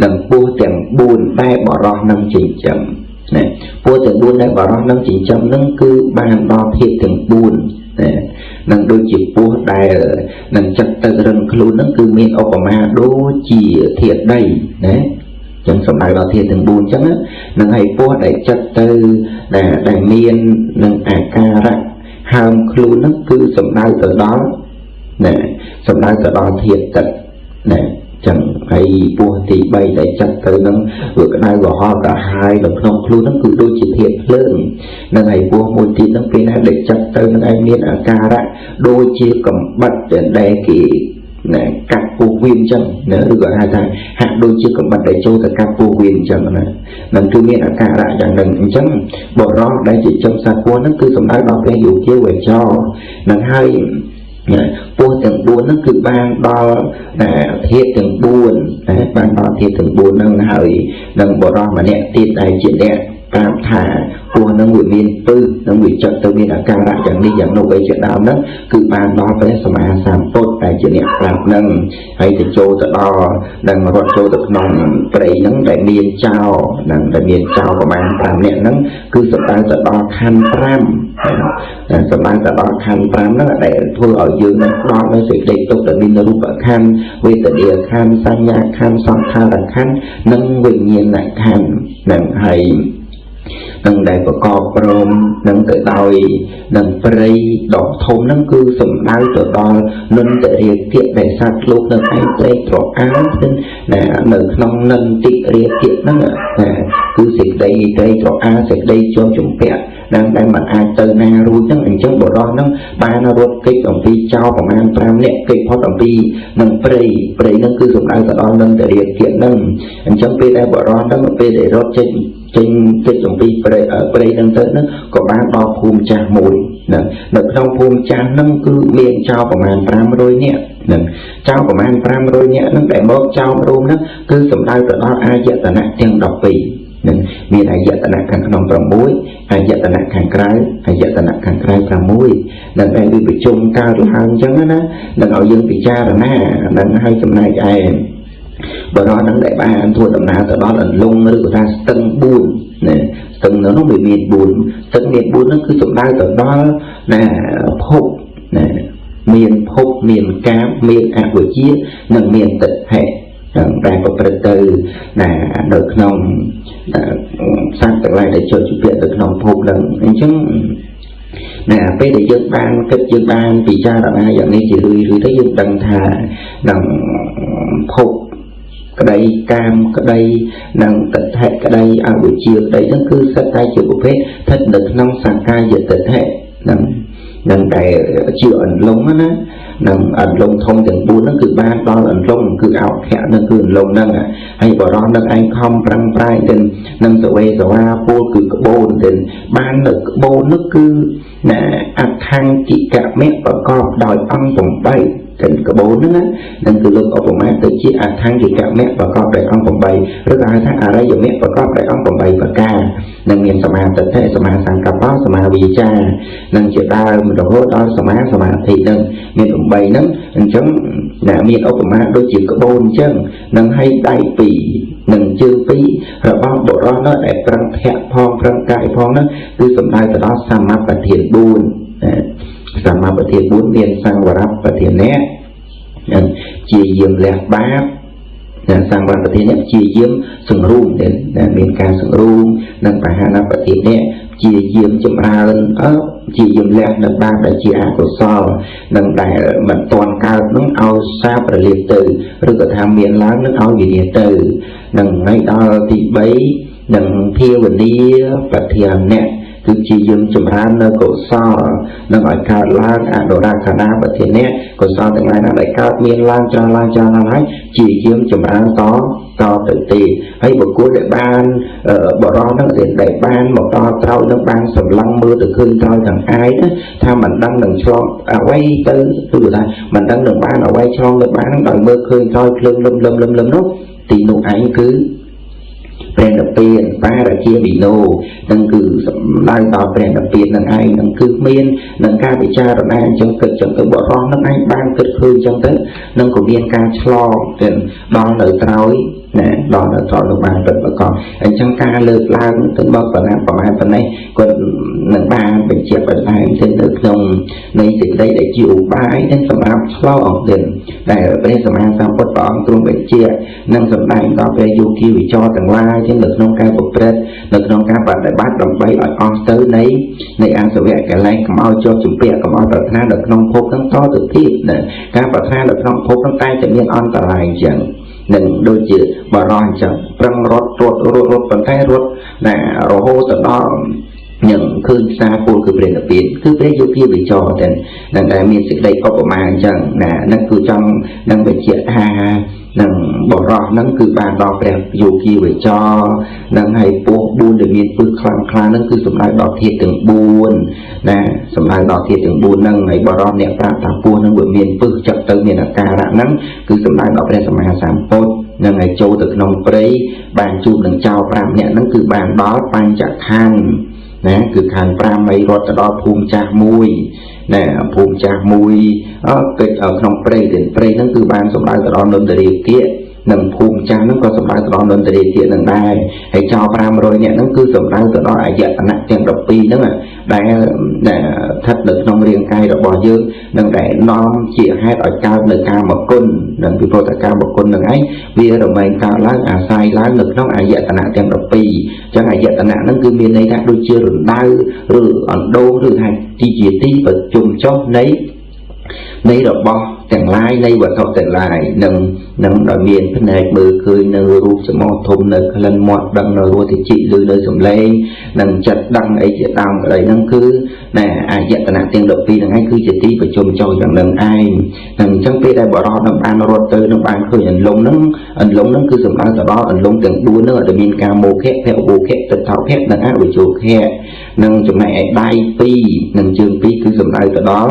នឹងពស់ទាំង4ដែលបរោះនឹងចិញ្ចឹមពស់ទាំង4ដែលបរោះនឹងចិញ្ចឹមហ្នឹងគឺបានដល់ភាពទាំង4នឹងដូចជាពស់ដែលនឹងចិត្តទៅរឹងខ្លួនហ្នឹងគឺមានឧបមាដូចជាធាតុដីណាចឹងសំដៅដល់ធាតុទាំង4ចឹងនឹងឲ្យពស់ដែលចិត្តទៅដែលមាននឹងអាការៈហើមខ្លួនហ្នឹងគឺសំដៅទៅដល់សំដៅទៅដល់ធាតុទឹកចឹងហើយពស់ទី3ដែលចិត្តទៅនឹងវាក្តៅក្រហល់កាហាយនៅក្នុងខ្លួនហ្នឹងគឺដូចជាធាតុភ្លើងនឹងហើយពស់មួយទៀតហ្នឹងពេលណាដែលចិត្តទៅនឹងឯងមានអាការៈដូចជាកំបិតដែលគេកាត់ពោះវៀនចឹងណាឬក៏ហៅថាហាក់ដូចជាកំបិតដែលចូលទៅកាត់ពោះវៀនចឹងណានឹងគឺមានអាការៈយ៉ាងហ្នឹងអញ្ចឹងបរោះដែលជាចំសត្វពស់ហ្នឹងគឺសំដៅដល់ព្រះយោគីវិចរនឹងហើយពស់ទាំង4ហ្នឹងគឺបានដល់ធាតុទាំង4បានដល់ធាតុទាំង4ហ្នឹងហើយនឹងបរោះម្នាក់ទៀតដែលជាអ្នកប្រាប់ថាពស់ហ្នឹងវាមានពឹសនឹងវាចិត្តទៅមានអាការៈយ៉ាងនេះយ៉ាងនោះអីជាដើមហ្នឹងគឺបានដល់ព្រះសម្មាសម្ពុទ្ធដែលជាអ្នកប្រាប់ហ្នឹងហើយទៅចូលទៅដល់នឹងរត់ចូលទៅក្នុងព្រៃហ្នឹងដែលមានចោរនឹងដែលមានចោរប្រមាណ5នាក់ហ្នឹងគឺសម្ដៅទៅដល់ខណ្ឌ5សម្ដៅទៅដល់ខណ្ឌ5ហ្នឹងដែលធ្វើឲ្យយើងនឹងដល់នៅសេចក្តីទុក្ខដែលមានរូបខណ្ឌវេទនាខណ្ឌសញ្ញាខណ្ឌសង្ខារខណ្ឌនិងវិញ្ញាណខណ្ឌនឹងហើយនឹងដែលប្រកបព្រមនឹងទៅដោយនឹងព្រៃដកធំហ្នឹងគឺសំដៅទៅដល់នន្តរាគៈដែលសត្វលោកនៅឯព្រៃត្រអាងនៅក្នុងនន្តិរាគៈហ្នឹងគឺសេចក្តីត្រអាងសេចក្តីជាប់ជំពាក់ដែលមិនអាចទៅណារួចហ្នឹងអញ្ចឹងបរោះហ្នឹងបានរត់គេចអំពីចោរប្រមាណ5នាក់គេចផុតអំពីនឹងព្រៃហ្នឹងគឺសំដៅទៅដល់នន្តរាគៈហ្នឹងអញ្ចឹងពេលដែលបរោះហ្នឹងពេលដែលរត់ចេញអំពីព្រៃហ្នឹងទៅហ្នឹងក៏បានដល់ភូមិចាស់មួយនៅក្នុងភូមិចាស់ហ្នឹងគឺមានចោរប្រមាណ500នាក់ចោរប្រមាណ500នាក់ហ្នឹងដែលមកចោររួមហ្នឹងគឺសំដៅទៅដល់អាយតនៈទាំង12នឹងមានអាយតនៈខាងក្នុង6អាយតនៈខាងក្រៅអាយតនៈខាងក្រៅ6នឹងដែលវាប្រជុំកើតឡើងអញ្ចឹងណានឹងឲ្យយើងពិចារណានឹងឲ្យចំណែកឯបរោះហ្នឹងដែលបានធ្វើដំណើរទៅដល់អន្លង់ឬក៏ថាស្ទឹង4ស្ទឹងនោះវាមាន4ស្ទឹងមាន4ហ្នឹងគឺសំដៅទៅដល់ភពមានភពមានកាមមានអវិជ្ជានិងមានទិដ្ឋិដែលប្រព្រឹត្តទៅនៅក្នុងសត្វទាំងឡាយដែលជាប់ជំពាក់ទៅក្នុងភពហ្នឹងអញ្ចឹងពេលដែលយើងបានគិតយើងបានពិចារណាយ៉ាងនេះជារឿយទៅយើងដឹងថានឹងភពក្តីកាមក្តីនិងទិដ្ឋិក្តីអវិជ្ជាក្តីហ្នឹងគឺសិតតែជាប្រភេទស្ថិតនៅក្នុងសង្កាយទិដ្ឋិនឹងតែជាអន្លង់ណានឹងអន្លង់ធំទាំង4ហ្នឹងគឺបានដល់អន្លង់គឺអវខៈហ្នឹងគឺអន្លង់ហ្នឹងហើយបរោះនឹងឯងខំប្រឹងប្រែងទៅនឹងសវេសវាពលគឺក្បូនទៅបាននៅក្បូននោះគឺអថង្គិកមៈប្រកបដោយអង្គ8 cái bốn đó nên từ lực ốp mà từ chiếc thang thì cả mẹ và con đại ông bồng bay rất là thang ở đây giờ mẹ và con đại ông bồng bay và ca nên miền sầm hà tật thế sầm hà sang cặp báo sầm hà vì cha nên chỉ ta mình đầu hốt đó sầm hà thì nên miền bồng bay nó chống là miền ốp mà đôi chỉ có bốn chân nên hay đại pì nên chưa pí rồi bao bộ đó nó để prang thẹn phong prang cài phong nó cứ sầm đại từ đó sang mắt và thiền buồn sầm mắt và thiền buồn miền sang và rap và thiền nét chia diêm lẹt bát sang vănประเทศนี้chia diêm sừng rum đến miền ca sừng rum nên phải hà namประเทศนี้chia diêm chấm ra chia diêm lẹt nên ba đã chia ác của so nên đại mình toàn cao nó ao xa và liệt từ rồi có tham miền láng nó ao gì liệt từ nên ngay đó thì bấy nên thiêu và đi và thiền nè cứ chỉ dùng chấm ra nơi cổ so nó gọi cao lan đồ ra khả năng và thế này cổ so từng ngày nó lại cao miên lan cho nó nói chỉ dùng chấm ra to tự tiền hay một cuối để ban bỏ đó nó để ban một to trâu nó ban sầm lăng mưa từ khơi trâu thằng ai đó tham mình đang đừng cho quay tới tôi ta mình đang đừng ban quay cho nó bán đòi mưa khơi trâu lâm nó thì nụ anh cứเป็นเปลี่ยนป้าระเกียบีโนนั่นคือได้ต่อเป็นเปลี่ยนนั่นไอ้นั่นคือเมียนนั่นการวิจารณ์นั่นจังเกิดจังเกิดบ่ร้อนนั่นไอ้บ้านเกิดคืนจังเกิดนั่นก็เมียนการชลอเป็นดอนเลยตรอยนะดอนเลยตรอยลงมาเป็นประกอบอันจังการเลิกล้างถึงบอกประมาณนี้ก็นั่นบ้านเป็นเจ็บเป็นลายถึงเลิกลงในสิ่งใดได้อยู่บ้านนั่นสำหรับชลอออกเด่นแต่เป็นสมัยสามปดปองตรงเป็นเจี๊ยนั่นสำหรับต่อไปอยู่ที่วิจารณ์ต่างว่าที่lực nông cai bộc phát lực nông cai bạn đại bát đồng bay ở on tới đấyในอันสวีcái này cầm ao cho chúng bè cầm ao tập na lực nông phúcทั้งto từ thiết nè các tập na lực nông phúcทั้งtayจะมีอันตรายจังหนึ่งโดยจืดบ่ร้อนจังปรังรถปันท้ายรถน่ะโรโหตะดอnhữngคืนซาปูคือเปลี่ยนเปลี่ยนคือเปลี่ยนยุคที่ไปจอแต่นั่นแต่มีสิ่งใดก็ประมาณจังน่ะนั่นคือจังนั่นเป็นเจียฮานั่นบอกรอนั่นคือบานดอกแปลยุคที่ไปจอนั่นให้พวกบูนเดี๋ยวมีปืนคลางนั่นคือสำหรับดอกเทียถึงบูนนะสำหรับดอกเทียถึงบูนนั่นให้บอกรอเนี่ยปราบตาปูนั่นเบื่อมีปืนจับเติมมีอาการนั่นคือสำหรับดอกแปลสมัยสามปดนั่นไงโจตึกนองเปรย์บานจูบหนึ่งเจ้าปรามเนี่ยนั่นคือบานดอกปันจากข้างนะคือการปรามไม่รอดจะดอภูมิจากมุยนะภูมิจากมุยเกิดขนมเปรย์เด่นเปรย์นั่นคือบานสมรายจะดอนดนตรีเกี้ยหนึ่งภูมิจากนั่นก็สมรายจะดอนดนตรีเกี้ยหนึ่งได้ให้เจ้าปรามรอยเนี่ยนั่นคือสมรายจะดอนอายะนะเจียงดอกปีนั่นแหละได้ทัดเด็กน้องเรียงกายดอกบ่อเยอะนั่นได้น้อมเจี๋ยให้ต่อยกาวหนึ่งกาหมกก้นหนึ่งพิโพตกาหมกก้นหนึ่งไอ้เวียดอกไม้กาวล้างอาศัยล้างหนึ่งน้องอายะนะเจียงดอกปีจังอายะนะนั่นคือมีในทางโดยเชื่อหรือได้หรืออ่อนโดหรือไทยที่จีที่เปิดจุ่มชอบในดอกบอแต่งลายในวัตถุแต่งลายนั่งดอกเมียนพนักมือคืนในรูปสมอทมในคลันหมดดังในรัวที่จีหรือในสมเลงนั่งจัดดังไอ้เจ้าตามอะไรนั่นคือน่ะอายะนะเตียงดอกปีนั่งไอ้คือจีที่ประชุมโจอย่างนั่งไอ้นั่งจังปีได้บ่รอดน้ำบานรถเตอน้ำบานคืออันลงนั่งคือสมรักแต่รออันลงแต่งดูเนื้อจะมีการโมแค่แผ่วโมแค่ตัดเท้าแค่นั่งไอ้วิจูแค่นั่งจุดไหนไอ้ได้ปีนั่งจึงปีคือสมรักแต่รอ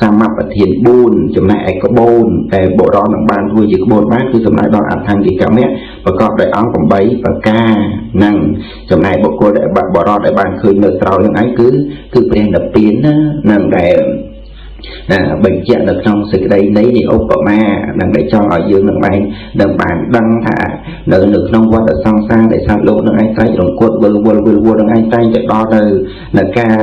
สามับเทียนบูนจุดไหนไอ้กระโบนแต่บ่รอน้ำบานคุยจีกระโบนบ้านคือสมรักดอนอัดทางจีกับเนี้ยประกอบด้วยอ้อมกับใบปากกานั่งจุดไหนบุคคลได้บ่รอได้บานคืนเนื้อเตาอย่างไอ้คือเป็นดับเปลี่ยนนะนั่งได้bệnh trạng được trong sự đây đấy thì ốc của ma đằng để cho ở dương đằng bay đằng bàn đăng thả đỡ được trong qua được song sang để sao lộ đằng anh tay đồng cột vừa đằng anh tay để đo từ là ca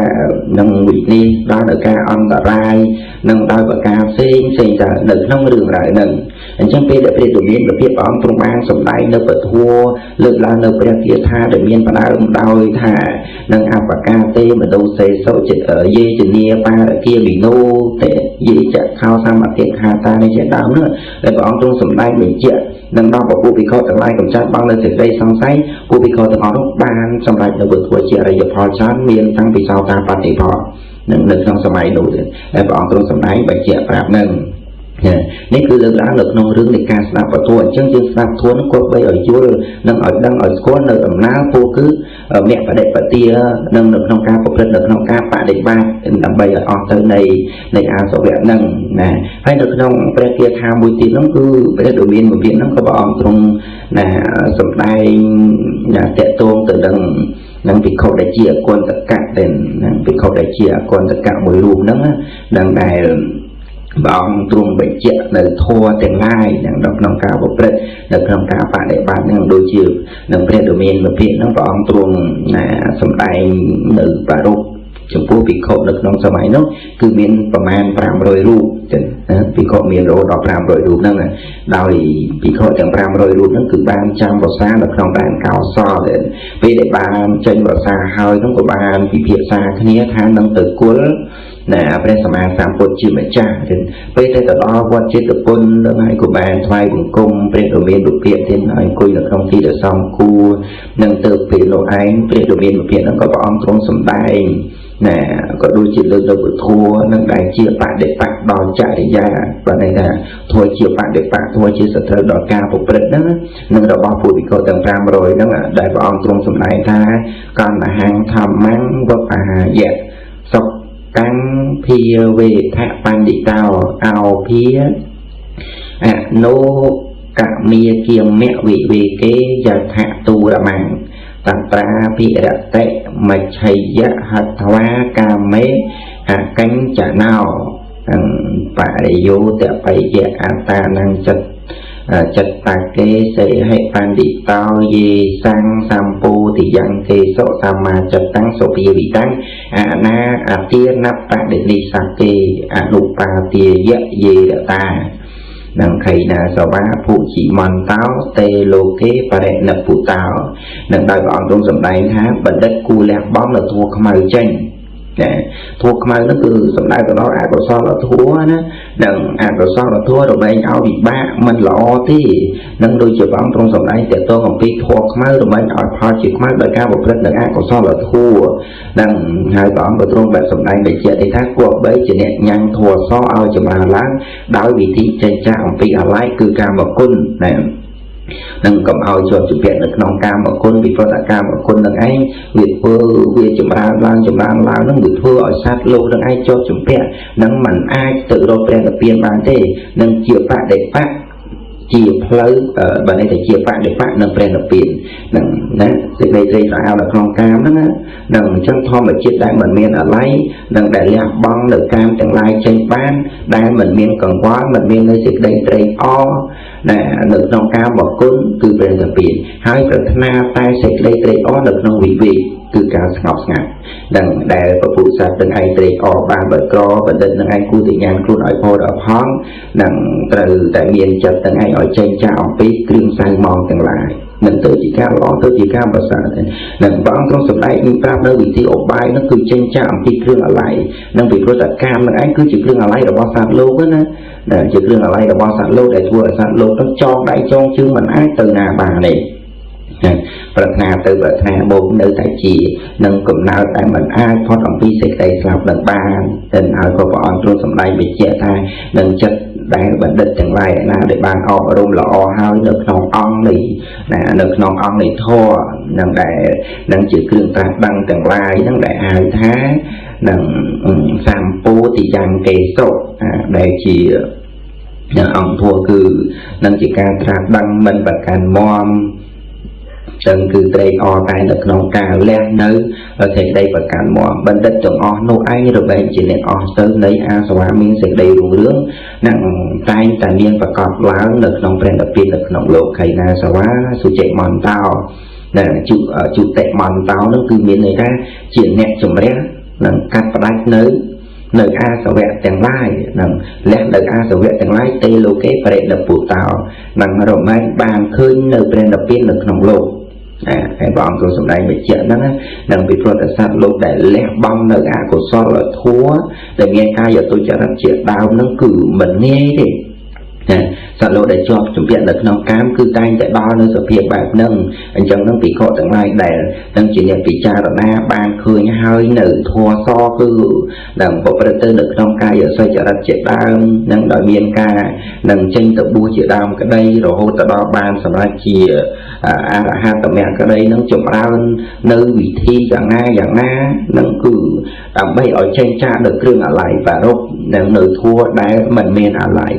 đằng bị đi đó là ca on là rai đằng đôi và ca xinh ra được trong đường lại đằng anh chẳng biết để tụi miền được biết bóng trong ban sầm đáy nơi bật thua lực là nơi bên kia tha để miền và đôi thả đằng áp và ca tê mà đâu xây sâu chỉ ở dê chỉ nia ba ở kia bị nô để dễ chặt khao sang mặt thiệt hà ta nên sẽ đau nữa để bọn trong sầm đai bị chẹt nâng đau vào bị khó tương lai cầm chặt băng lên từ đây sang say bị khó từng ngón ban sầm đai được vượt qua chẹt là dập phò chán miền tăng bị sao ta phát thì phò nâng lực trong sầm đai đủ để bọn trong sầm đai bị chẹt phạt nângนี่คือเรื่องราวหนึ่งเรื่องในการสนับสนุนเช่นสนับสนุนก็ไปở chúa nâng ở đang ở school ở ẩm ná vô cứ mẹ và đẹp và tia nâng được nông ca phục lực được nông ca bạ định ba làm bây ở tới này ao số vẹn nâng nè hay được nông về kia tham mùi tiền nó cứ về đội biên một viện nó có bọn trong là sầm đai là tệ tôn từ nâng bị khâu đại chia quân tất cả tiền bị khâu đại chia quân tất cả mùi lùm nó nâng đài bọn tuồng bệnh chết nơi thua tiền lai nâng đọc nông cao bộ prết nâng nông cao bạ đại bát nâng đôi chiều nâng prết đồ miền một viện nó bọn tuồng là sầm đai nữ và rút chúng tôi bị khổ được nông sơ máy nó cứ miềnประมาณ 500 รูปbị khổ miền rô đọc 500 รูปนั่นนะโดยbị khổจาก 500 รูปนั่นคือบ้านจำภาษาđược nông đàn cao so để về để bàn trênภาษาhơi nó của bàn bị phiệt xa kia tháng nâng từ cuối nè bên sầm an sám bột chim mẹ cha thì bây giờ đó quan chết được quân đó này của bàn thoại vùng cung bên đồ miền đủ kiện thì nói coi được không thi được xong cu nâng từ về lộ ánh bên đồ miền đủ kiện nó có bọn trong sầm đai nè có đôi chuyện lương đâu của thua nâng đài chia bạn để bạn đòn chạy để ra và này là thôi chia bạn để bạn thôi chia sẻ thơ đòn cao phục định đó nâng đầu bao phủ bị cô tầng ram rồi đó là đại bọn trong sầm đai tha còn là hàng thầm mắng vấp dẹp sọc căng phía về thạ ban đi tao ao phía nô cả mía kiềng mẹ vị kế giờ thạ tu là màng tăng tra bị đặt tệ mạch hay giá hạt hóa ca mế cánh chả nào phải vô tệ phải dạ ta năng chật ta kê sẽ hay pan đi tao gì sang sampo thì dặn kê số sama chật tăng số bia bị tăng na tia nắp ta để đi sake lục pa tia dạ gì ta nâng khay na so ba phụ chỉ mòn táo tê lô kế và đẹp nập phụ táo nâng đòi bọn trong dòng đánh hát bật đất cu lẹp bóng là thua không ai tranh thua không ai nó cứ dòng đánh của nó có so là thua á nâng có so là thua rồi bên áo bị bác mình lọ thì nâng đôi chiều bóng trong dòng đánh để tôi còn biết thua không ai rồi bên áo phá chỉ không ai đời cao một lần nâng có so là thua nâng hai bọn vào trong bạn dòng đánh để chạy để thác cuộc bấy chỉ nẹ nhăn thua so ao cho bà láng đói vị trí trên cha ông bị ở lái cứ ca một cun nè nâng cầm ao cho chụp viện được nông ca một cun vì có đã ca một cun được anh việc vừa việc chụp lang nó người thưa ở sát lô được ai cho chụp viện nâng mình ai tự đôi bên là biên bàn thế nâng chịu phạt để phát chia phơi bên này thì chia phạt để phát nâng bên là biên nâng nè thì đây là ao là nông cam đó nâng chân thom mà chết đang mình miền ở lấy nâng để lẹ băng được cam chẳng lai trên bán đang mình miền cần quá mình miền nơi dịch đây o nè được nông cam một cún từ bên là biên hai phần na tay sạch đây o được nông vị từ cả ngọc ngặt đằng để phụ sạch đằng ai đây o ba bờ co và đằng ai cu thì nhang cu nói phô ở phong đằng từ tại miền chật đằng ai ở trên chảo bí kêu say mòn đằng lại mình tôi chỉ cao lo tôi chỉ cao và sợ nâng bóng trong sập đáy nhưng ta nơi bị thi ổ bay nó cứ trên chạm thì kêu ở lại nâng bị pro cam nó ấy cứ chỉ kêu ở lại là bao sạt lô á nè chỉ kêu ở lại là bao sạt lô để thua ở sạt lô nó cho đáy cho chứ mình ai từ nhà bà này vật nào từ vật nào bốn nơi tại chỉ nâng cùng nào tại mình ai thoát ông vi sẽ đầy sạp lần ba tình ai có bọn trong sầm đáy bị chia thai nâng chất đang bệnh địch chẳng lại là để bàn họ ở đâu là o hai được nòng ong này nè được nòng ong này thua nâng đại nâng chữ cường ta đăng chẳng lại nâng đại hai tháng nâng sampo thì dành kề sổ để chỉ ông thua cứ nâng chỉ ca trạc đăng mình và can mom chân cứ đây o tay được nông cao lên nơi ở thể đây và cản mỏ bên đất trồng o nô ai rồi bên chỉ nên o sớm lấy a xóa miếng sẽ đầy đủ lưỡng nặng tay tài niên và cọp láo được nông bên được pin được nông lộ khay na xóa su chạy mòn tao nè chủ tệ mòn tao nó cứ miếng này ra chuyện nhẹ chùm rẽ nặng cắt và đánh nơi a sầu vẹn chẳng lai nặng lẹn nơi a sầu vẹn chẳng lai tê lô kế và đệ đập phụ tao nặng rồi mai bàn khơi nơi bên được pin được nông lộ cái bọn của sầm đáy bị chuyện đó nâng bị pro sát lục để lẹ bong nơi à của so là thua để nghe ca giờ tôi trả lời chuyện đau nó cử mình nghe đi sát lục để cho chuẩn bị được nông cam cứ tay tại đo nơi sự việc bạc nâng anh chồng nó bị khổ chẳng lai để nâng chỉ nhận bị cha rồi na ban khơi hơi nữ thua so cứ đằng bộ phận tư được nông ca giờ xoay trả lời chuyện đau nâng đòi miên ca nâng tranh tập bua chuyện đau cái đây rồi hô tập đo ban sầm đáy chia អរហត្តមគ្គក្តីនឹងចម្រើននៅវិធីយ៉ាងណានឹងគឺដើម្បីឲ្យចេញចាកនៅគ្រឿងអាល័យបារុកនៅធัวដែលមិនមានអាល័យ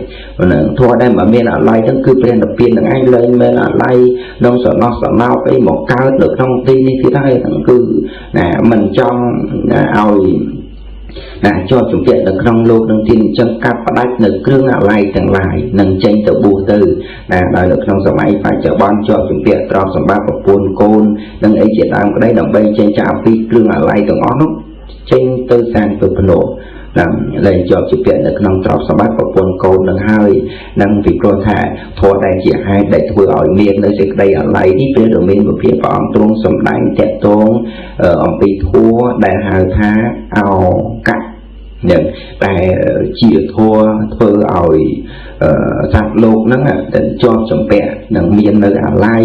នឹងធัวដែលមិនមានអាល័យហ្នឹងគឺព្រះនិព្វាននឹងឯងលែងមានអាល័យក្នុងសំណោះសំណោកអីមកកើតនៅក្នុងទីនេះទៀតហើយហ្នឹងគឺមិនចង់ឲ្យជាប់ជំពាក់នៅក្នុងលោកនឹងទីអញ្ចឹងកាត់ផ្ដាច់នៅគ្រឿងអាល័យទាំងឡាយនឹងចេញទៅបួសទៅដោយនៅក្នុងសម័យបច្ចុប្បន្នជាប់ជំពាក់ទ្រព្យសម្បត្តិប្រពន្ធកូននឹងអីជាដើមក្តីដើម្បីចេញចាកពីគ្រឿងអាល័យទាំងអស់នោះចេញទៅសាងទៅភ្នោលែងជាប់ជំពាក់នៅក្នុងទ្រព្យសម្បត្តិប្រពន្ធកូននឹងហើយនឹងពីព្រោះថាធម៌ដែលជាហេតុដែលធ្វើឲ្យមាននៅសេចក្តីអាល័យនេះព្រះរាមាភិភាពព្រះអង្គទ្រង់សម្ដែងតាក់ទងអំពីធម៌ដែលហៅថាឱកាសនឹងតែជាធម៌ធ្វើឲ្យសត្វលោកហ្នឹងតែជាប់ជំពាក់នឹងមាននៅអាល័យ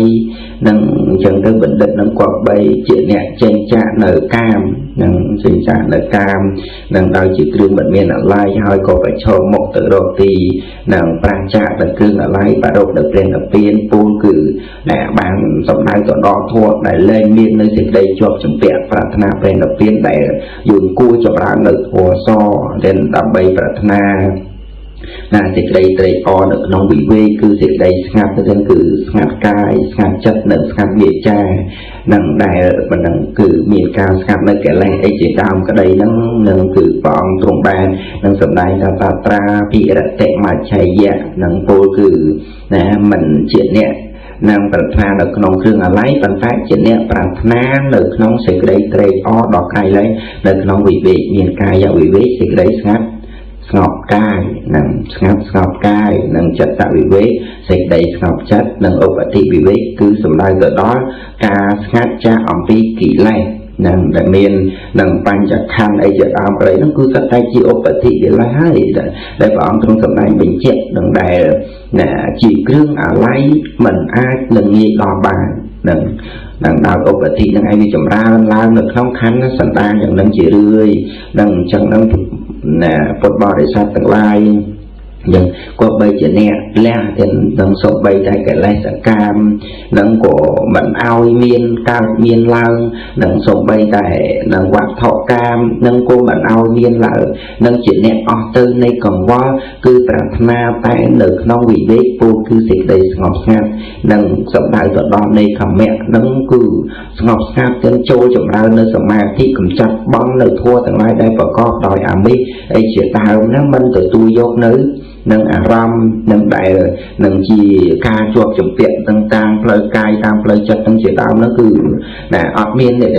នឹងអញ្ចឹងទៅបណ្ឌិតនឹងគាត់បីជាអ្នកចេញចាកនៅកាមនឹងចេញចាកនៅកាមនឹងដោយជាគ្រឿងមិនមានអាល័យហើយក៏ប្រឈមមុខទៅរកទីនឹងប្រាចាកនៅគ្រឿងអាល័យបារុកនៅព្រះនិព្វានពូលគឺបានសម្ដៅទៅដល់ធម៌ដែលលែងមាននៅសេចក្តីជាប់ជំពាក់ប្រាថ្នាព្រះនិព្វានដែលយល់គួរចម្រើននៅធម៌សដែលដើម្បីប្រាថ្នាសេចក្តីត្រេកអរនៅក្នុងវិវេកគឺសេចក្តីស្ងាត់ទៅគឺស្ងាត់កាយស្ងាត់ចិត្តនិងស្ងាត់វាចានឹងដែលប៉ុណ្ណឹងគឺមានការស្ងាត់នៅកិលេសអីជាដើមក្តីហ្នឹងនឹងគឺព្រះអង្គទ្រង់បាននឹងសម្ដែងថាតាត្រាភិរតិមច្ឆយៈនឹងពោលគឺមិនជាអ្នកនឹងប្រាថ្នានៅក្នុងគ្រឿងអាល័យប៉ុន្តែជាអ្នកប្រាថ្នានៅក្នុងសេចក្តីត្រេកអរដល់ក្រៃលែងនៅក្នុងវិវេកមានកាយវិវេកសេចក្តីស្ងាត់ស្ងប់កាយនិងស្ងាត់ស្ងប់កាយនិងចិត្តវិវេកសេចក្តីស្ងប់ចិត្តនិងឧបតិវិវេកគឺសំដៅទៅដល់ការស្ងាត់ចាកអំពីកិលេសនឹងដែលមាននឹងបញ្ចខណ្ឌអីជាដើមព្រៃហ្នឹងគឺសុទ្ធតែជាឧបតិកិលេសហើយដែលព្រះអង្គទ្រង់សម្ដែងបញ្ជាក់នឹងដែលជាគ្រឿងអាល័យមិនអាចនឹងងាយដល់បាននឹងដល់ឧបតិនឹងឯងវាចម្រើនឡើងនៅក្នុងខណ្ឌសន្តានយ៉ាងនឹងជារឿយនឹងអញ្ចឹងនឹងពុទ្ធបរិស័ទទាំងឡាយយ៉ាងក៏បីជាអ្នកលះទៅនឹងសូម្បីតែកិលេសកម្មនឹងក៏មិនឲ្យមានកើតមានឡើងនឹងសូម្បីតែនឹងវត្ថុកម្មនឹងក៏មិនឲ្យមានឡើងនឹងជាអ្នកអស់ទៅនៃកង្វល់គឺប្រាថ្នាតែនៅក្នុងវិវេកពោលគឺសេចក្តីស្ងប់ស្ងាត់នឹងសំដៅទៅដល់នៃខមៈនឹងគឺស្ងប់ស្ងាត់ទាំងចូលចម្រើននៅសមាធិកំចាត់បង់នៅធម៌ទាំងឡាយដែលប្រកបដោយអាមិសអីជាដើមហ្នឹងមិនទទួលយកនៅនឹងអារម្មណ៍នឹងដែលនឹងជាការជាប់ជំពាក់តាមផ្លូវកាយតាមផ្លូវចិត្តទាំងជាដើមនោះគឺអត់មានទេ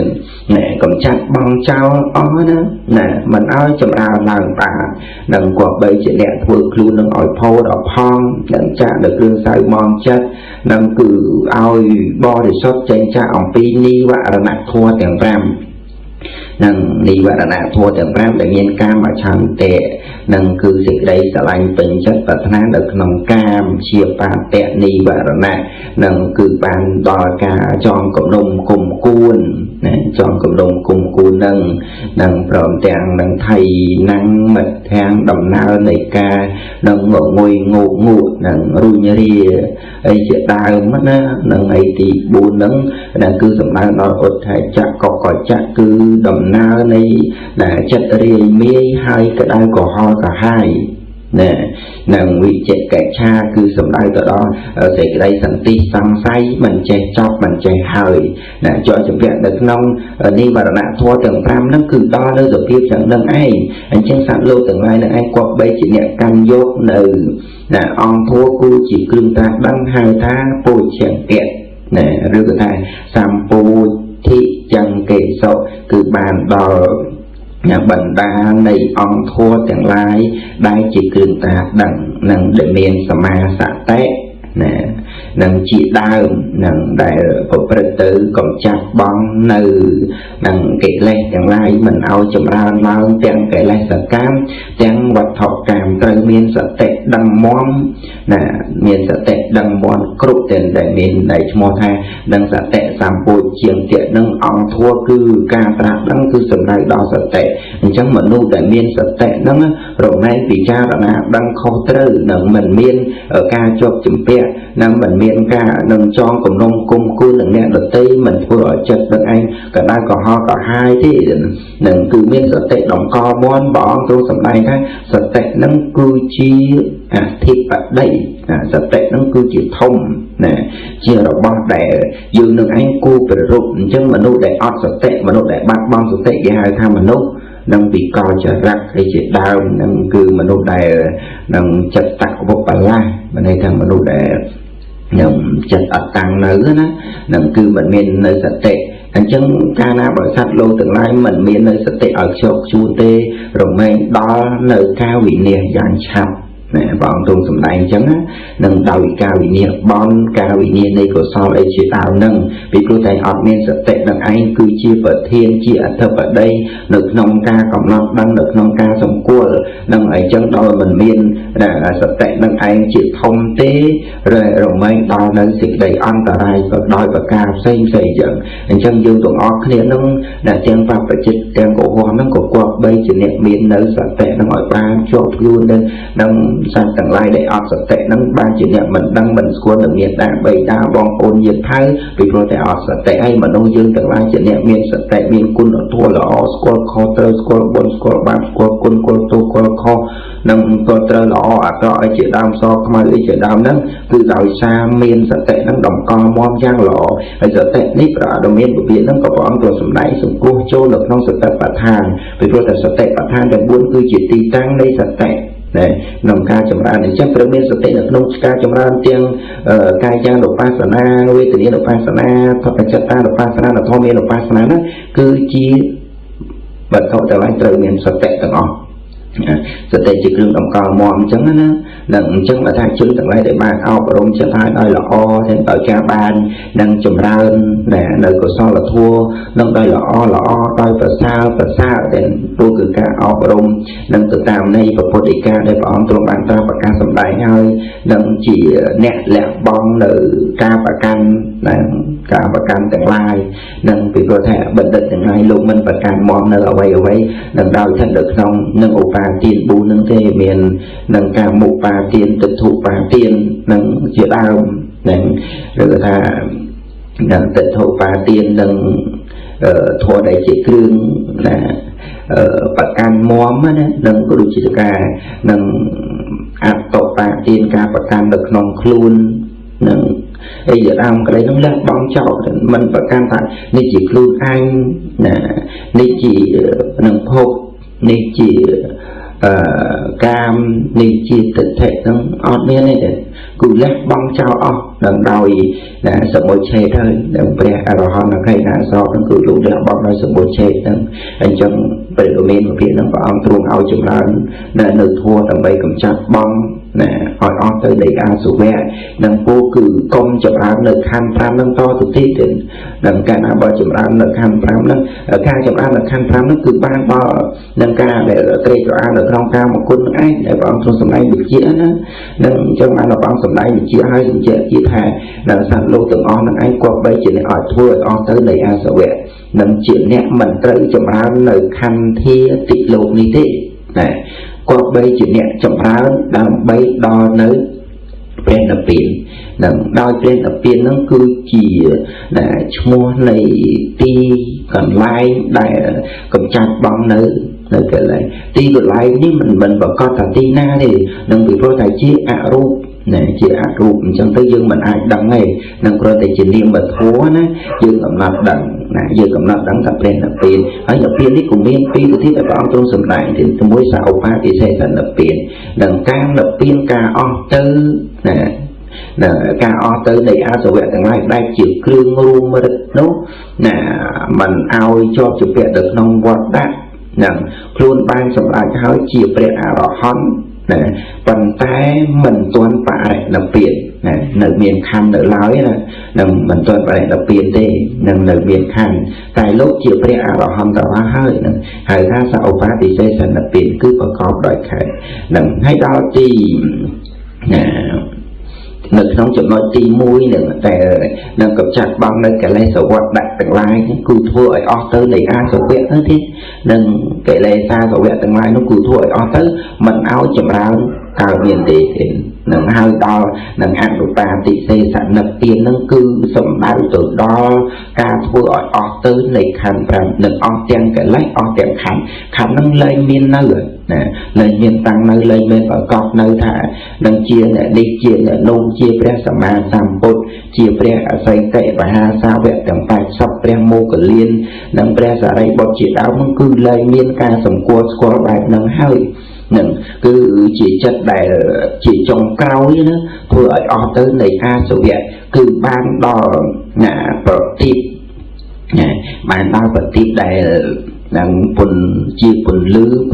កំចាត់បង់ចោលអស់ណាមិនឲ្យចម្រើនឡើងបាននឹងគប្បីជាអ្នកធ្វើខ្លួននឹងឲ្យផោតអផងនឹងចាក់នៅគ្រឿងសៅមងចិត្តនឹងគឺឲ្យបរិសុទ្ធចេញចាកអំពីនិវរណធម៌ទាំង5នឹងនិវរណធម៌ទាំង5ដែលមានកាមឆន្ទៈនឹងគឺសេចក្តីស្រឡាញ់ពេញចិត្តប្រាថ្នានៅក្នុងកាមជាបាតៈនិវរណៈនឹងគឺបានដល់ការចងគំនុំគុំគួនចងគំនុំគុំគួននឹងព្រមទាំងនឹងថៃណាំងមិត្តធាងដំណើរនៃការនឹងងងុយងោកងក់នឹងរុញរាអីជាដើមណានឹងឯទី4នឹងគឺសំដៅដល់ឧទ្ធចៈកកចៈគឺដំណើរនៃចិត្តរាយមាយហើយក្តៅក្រហល់កាហាយនឹងវិជ្ជកិច្ឆាគឺសំដៅទៅដល់សេចក្តីសន្តិសង្ស័យមិនចេះចប់មិនចេះហើយជាប់ជំពាក់នៅក្នុងនិវរណធម៌ទាំង5ហ្នឹងគឺដល់នៅសភាពយ៉ាងនឹងឯងអញ្ចឹងសត្វលោកទាំងឡាយនឹងឯងគប្បីជាអ្នកកាន់យកនៅអង្គធម៌គឺជាគ្រឿងត្រាស់ដឹងហៅថាពោជ្ជង្គៈឬក៏ថាសម្ពោធិចង្គេសុគឺបានដល់បណ្ដានៃអង្គធម៌ទាំងឡាយដែលជាគ្រឿងត្រាស់ដឹងនឹងដែលមានសមាសតិនឹងជាដើមនឹងដែលប្រព្រឹត្តទៅកំចាត់បង់នៅនឹងកិលេសទាំងឡាយមិនឲ្យចម្រើនឡើងទាំងកិលេសកម្មទាំងវត្ថុកម្មត្រូវមានសតិដឹងមមមានសតិដឹងមមគ្រប់ទាំងដែលមានដែលឈ្មោះថាដឹងសតិសម្ពោជាងទៀតនឹងអង្គធัวគឺការត្រាស់ដឹងគឺសំដៅដល់សតិអញ្ចឹងមនុស្សដែលមានសតិហ្នឹងរមែងពិចារណាដឹងខុសត្រូវនឹងមិនមានការជាប់ជំពាក់នឹងមិនមាន មានការនឹងចងគំនុំគុំគួននឹងអ្នកដតីមិនធ្វើឲ្យចិត្តនឹងឯងក៏ដៅក៏ហល់ក៏ហាយទេនឹងគឺមានសតិតម្កល់មន់ព្រះអង្គទ្រង់សម្ដែងថាសតិនឹងគឺជាអធិបតីសតិនឹងគឺជាធំណាជារបស់ដែលយើងនឹងឯងគួរប្ររពអញ្ចឹងមនុស្សដែលអត់សតិមនុស្សដែលបាត់បង់សតិគេហៅថាមនុស្សនឹងវិកលចរិតឯជាដើមនឹងគឺមនុស្សដែលនឹងចិត្តតវបលាមានន័យថាមនុស្សដែលនឹងចិត្តអត់តាំងនៅណានឹងគឺមិនមាននៅសតិអញ្ចឹងកាលណាបរិស័ទលោកទាំងឡាយមិនមាននៅសតិឲ្យខ្ជាប់ខ្ជួនទេរមែងដល់នៅការវិនិច្ឆ័យយ៉ាងឆាប់ព្រះអង្គទ្រង់សម្ដែងអញ្ចឹងនឹងដោយការវិនិច្ឆ័យបន់ការវិនិច្ឆ័យនៃកុសលអីជាដើមនឹងពីព្រោះតែអត់មានសតិនឹងឯងគឺជាប្រធានជាអធិបតីនៅក្នុងការកំណត់ដឹងនៅក្នុងការសម្គាល់នឹងអីចឹងដល់មិនមានសតិនឹងឯងជាធំទេរមែងដល់នៅសេចក្តីអន្តរាយក៏ដោយប្រការផ្សេងចឹងអញ្ចឹងយើងទាំងអស់គ្នានឹងទាំងបព្វជិតទាំងកុហកនឹងក៏គប្បីជាអ្នកមាននៅសតិនឹងឲ្យបានជាប់ខ្លួននឹងសត្វទាំងឡាយដែលអត់សតិនឹងបានជាអ្នកមិនដឹងមិនស្គាល់នឹងមានតាបៃតាបងប្អូនញាតិថៅពីព្រោះតែអត់សតិហើយមនុស្សយើងទាំងឡាយជាអ្នកមានសតិមានគុណធម៌ល្អស្គាល់ខុសត្រូវស្គាល់បុណ្យស្គាល់បាបស្គាល់គុណស្គាល់ទោសស្គាល់ខុសនឹងក៏ត្រូវល្អអាក្រក់ឲ្យជាដើមសខ្មៅអីជាដើមហ្នឹងគឺដោយសារមានសតិនឹងតម្កល់មាំយ៉ាងល្អហើយសតិនេះប្រអមានពពាហ្នឹងក៏ព្រះអង្គទ្រង់សម្ដែងសង្គ្រោះចូលនៅក្នុងសតិប្បដ្ឋានពីព្រោះតែសតិប្បដ្ឋានទាំង4គឺជាទីតាំងនៃសតិក្នុងការចម្រើនអញ្ចឹងត្រូវមានសតិនៅក្នុងការចម្រើនទាំងកាយានុបស្សនាវេទនានុបស្សនាចិត្តានុបស្សនាធម្មនុបស្សនាហ្នឹងគឺជាវត្ថុទាំងឡាយត្រូវមានសតិទាំងអស់សតិជាគ្រឿងតម្កល់មាំអញ្ចឹងណានឹងអញ្ចឹងបើថាជនទាំងឡាយដែលបានអប់រំចិត្តឲ្យដោយល្អទាំងដោយការបាននឹងចម្រើននៅកុសលធម៌នឹងដោយល្អដោយប្រសើរទាំងព្រោះគឺការអប់រំនឹងទៅតាមនៃពុទ្ធដីកាដែលព្រះអង្គទ្រង់បានត្រាស់ប្រកាសសម្ដែងហើយនឹងជាអ្នកលះបង់នៅការប្រកាន់ទាំងឡាយនឹងពីព្រោះថាបណ្ឌិតទាំងឡាយលោកមិនប្រកាន់មកនៅអ្វីនឹងដោយស្ថិតនៅក្នុងនឹងឧបាទាន4នឹងទេមាននឹងការមុបាទានទិដ្ឋុបាទាននឹងជាដើមនឹងឬថានឹងទិដ្ឋុបាទាននឹងធម៌ដែលជាគ្រឿងប្រកាន់មមណានឹងដូចជាការនឹងអត្តបាទានការប្រកាន់នៅក្នុងខ្លួននឹងអីដើមកន្លែងនោះលះបង់ចោលមិនប្រកាន់ថានេះជាខ្លួនឯងណានេះជានឹងភពនេះជាកាមនេះជាទិដ្ឋិនឹងអត់មានទេគឺលះបង់ចោលអស់នឹងដោយសមុច្ឆេទហើយនឹងព្រះអរហន្តអក្ខណាសពនឹងគឺលោកលះបង់ដោយសមុច្ឆេទហ្នឹងអញ្ចឹងព្រះដ៏មានវិភាគនឹងព្រះអង្គទ្រង់ឲ្យចម្រើននៅធម៌ដើម្បីកម្ចាត់បងឲ្យអស់ទៅនៃអាសុវៈនឹងពូគឺកុំចម្រើននៅខណ្ឌ5នឹងតទៅទៀតនឹងកាលណាបើចម្រើននៅខណ្ឌ5នឹងការចម្រើននៅខណ្ឌ5នឹងគឺបានដល់នឹងការដែលត្រេកត្រអាលនៅក្នុងការមកគុណនឹងឯងដែលព្រះអង្គទ្រង់សម្ដែងវិជ្ជាណានឹងអញ្ចឹងបានព្រះអង្គសម្ដែងវិជ្ជាឲ្យបញ្ជាក់ជាថានៅសត្វលោកទាំងអស់នឹងឯងគប្បីជាអ្នកឲ្យធ្វើឲ្យអស់ទៅនៃអាសុវៈនឹងជាអ្នកមិនត្រូវចម្រើននៅខណ្ឌធាតិលោកនេះទេណាគប្បីជាអ្នកចម្រើនដើម្បីដល់នៅព្រះនិព្វាននឹងដោយព្រះនិព្វាននឹងគឺជាឈ្មោះនៃទីកន្លែងដែលកម្ចាត់បងនៅកន្លែងទីកន្លែងនេះមិនប្រកាសថាទីណាទេនឹងពីព្រោះតែជាអរូបជាអរូបអញ្ចឹងទៅយើងមិនអាចដឹងទេនឹងគ្រាន់តែជានាមធម៌ណាយើងកំណត់ដឹងយើងកំណត់ដឹងថាព្រះនិព្វានហើយនិព្វាននេះក៏មានពីរទៅទៀតដែលព្រះអង្គទ្រង់សម្ដែងជាមួយសាឧបាតិសេសនិព្វាននឹងការនិព្វានការអស់ទៅការអស់ទៅនៃអាសវៈទាំងឡាយដែលជាគ្រឿងរួមរិទ្ធនោះមិនឲ្យជាប់ជាពាក់ទៅក្នុងវត្តដាក់នឹងខ្លួនបានសម្រេចហើយជាព្រះអរហន្តប៉ុន្តែមិនទាន់បរិនិព្វាននៅមានខណ្ឌនៅឡើយនឹងមិនទាន់បរិនិព្វានទេនឹងនៅមានខណ្ឌតែលោកជាព្រះអរហន្តទៅហើយនឹងហៅថាសឧបាតិសេសនិព្វានគឺប្រកបដោយខណ្ឌនឹងហើយដល់ទីនៅក្នុងចំណុចទី1នឹងតែនឹងកម្ចាត់បងនៅកិលេសវត្តដាក់ទាំងឡាយគឺធ្វើឲ្យអស់ទៅនៃអាសវៈទៅទៀតនឹងកិលេសាសវៈទាំងឡាយនោះគឺធ្វើឲ្យអស់ទៅមិនឲ្យចម្រើន cao miền để nâng hai đo nâng ăn của ta tị xây sẵn nập tiền nâng cư sống đau từ đó ca thua ở tới này khăn và nâng tiếng cái lấy tiếng khăn nâng lên miền nơi nè lên miền tăng nơi lên miền ở cọp nơi thả nâng chia nè đi chia nè nôn chia pre sama samput chia pre xây kệ và ha sao vẹn tầng phải sắp pre mô cờ liên nâng pre giả đây bọt chỉ đáo nâng cư lên miền ca sống cua squat bài nâng hơi nâng cứ chỉ chất đại chỉ trong cao ấy nữa thôi ở tới này ca số việt cứ ban đo nè bờ tiếp nè ban đo bờ tiếp đại nâng quần chia quần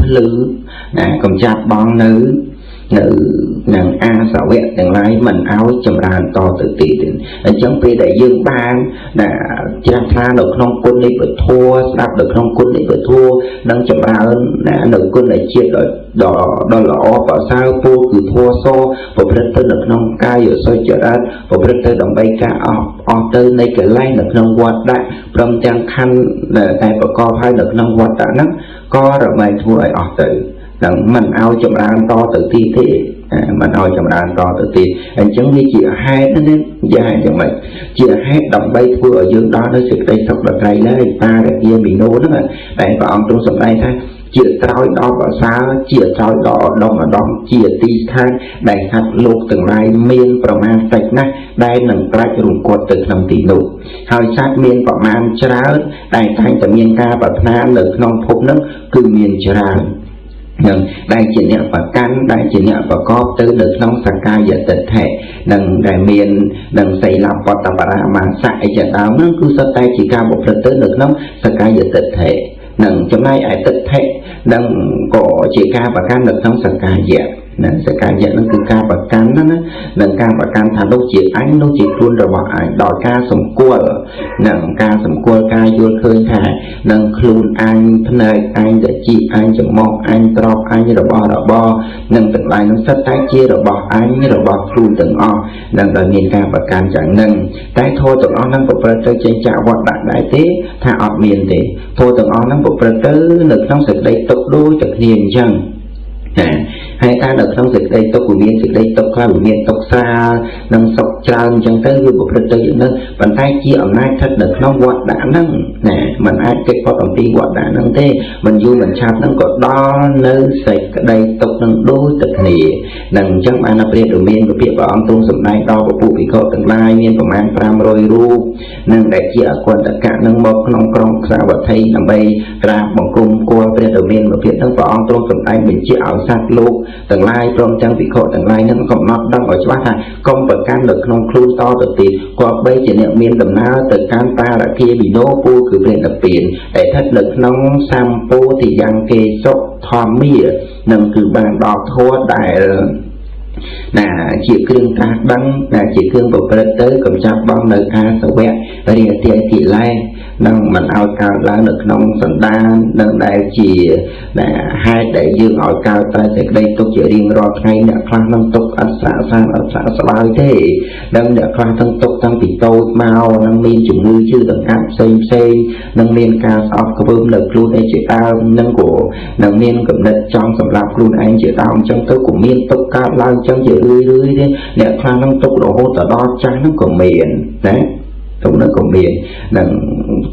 lư nè cầm chặt bong nữ nâng a sao việt nâng lái mình áo chầm ràn to tự tỷ chẳng vì đại dương ban là chạm pha được không quân đi vừa thua đạp được không quân đi vừa thua nâng chầm ràn là được quân lại chia đó là ó vào sao vô cứ thua so và rất tới được không cay ở soi trở ra và rất tới đồng bay ca ở tới này cái lái được không quạt đại trong trang khăn là tay và co hai được không quạt đã nắng co rồi mày thua ở tới đặng mình ao chậm rãi to tự ti thế mình ao chậm rãi to tự ti anh chẳng biết chia hai nó nên dài cho mình chia hai đồng bay thua ở dương đó nó sự đây sọc là cây lấy ta là kia bị nô đó mà đại vào ông trong sầm đây thay chia trói đó vào xa chia trói đó đông ở đông chia ti than đại hạt lục từng lai miênประมาณ sạch nè đây nâng trái rùng quật từ năm tỷ nụ hỏi sát miênประมาณ tráo đại thanh từ miên ca và na lực non phúc nước cứ miên tráo nâng đại chỉ niệm và căn đại chỉ niệm và có tư được trong sạc ca giờ tịch thể nâng đại miền nâng xây lập và tập ra mà sại giờ áo nó cứ sắp tay chỉ ca một lần tới được trong sạc ca giờ tịch thể nâng trong này ai tịch thể nâng có chỉ ca và căn được trong sạc ca giờ nâng sạc ca giờ nó cứ ca và căn đó nâng ca và căn thà lúc chỉ ánh lúc chỉ luôn rồi bỏ ảnh đòi ca sống cua nâng ca sống cua ca vô khơi thả nâng luôn anh thân này anh để chị anh chấm mong anh trọc anh rồi bỏ nâng từng lại nó sắp tái chia rồi bỏ anh rồi bỏ luôn từng o nâng đời miền ca và can chẳng nâng tái thôi từng o nâng bộ phật tới trên trạ hoạt đại thế thà ọt miền thế thôi từng o nâng bộ phật tới lực trong sự đây tục đôi thực niềm chăng hai ta được trong dịch đây tốc của miền dịch đây tốc qua miền tốc xa nâng sọc tràn chẳng tới như một lần tới những nơi bàn tay chia ở nay thật được nó quạt đã nâng nè mình ai kết có tổng ty quạt đã nâng thế mình du mình chạp nâng có đo nơi sạch đây tốc nâng đôi tật nỉ nâng chẳng bàn là biệt ở miền của biệt bảo ông tung sầm này đo của phụ bị khổ từng lai miền của man pram rồi ru nâng đại chia quần tất cả nâng bọc nông công xa vật thay nằm bay ra bằng cung qua biệt ở miền của biệt nâng bảo ông tung sầm này mình chia ảo sát lục từng lai trong trang bị khổ từng lai nên không nó đang ở chỗ là không phải can được không khui to từ tiền qua bây chỉ niệm miên đầm na từ can ta đã kia bị đố pu cứ lên đặc biệt để thất lực nông sampo thì giang kê sốc thom mía nâng cứ bàn đỏ thua đại là chỉ kêu ta đăng là chỉ kêu bộ phật tới cầm chặt bong nơi ca sầu vẹn rìa tiền thị lai nâng mình ao cao lá được nông sẵn đan nâng đại chỉ là hai đại dương ao cao ta sẽ đây tục chỉ riêng rõ ngay nè khoan nâng tục ăn xả sang ăn xả sao thế nâng nè khoan thân tục tăng bị tôi mau nâng miên chủng ngư chứ đừng ăn xem nâng miên ca sọc có bơm lực luôn ấy chỉ tao nâng của nâng miên cầm đất trong sầm lạp luôn anh chỉ tao trong tới của miên tục cao lao trong chỉ ươi thế nè khoan nâng tục đồ hô tờ đo trái nó của miền đấy cũng nó còn miền nâng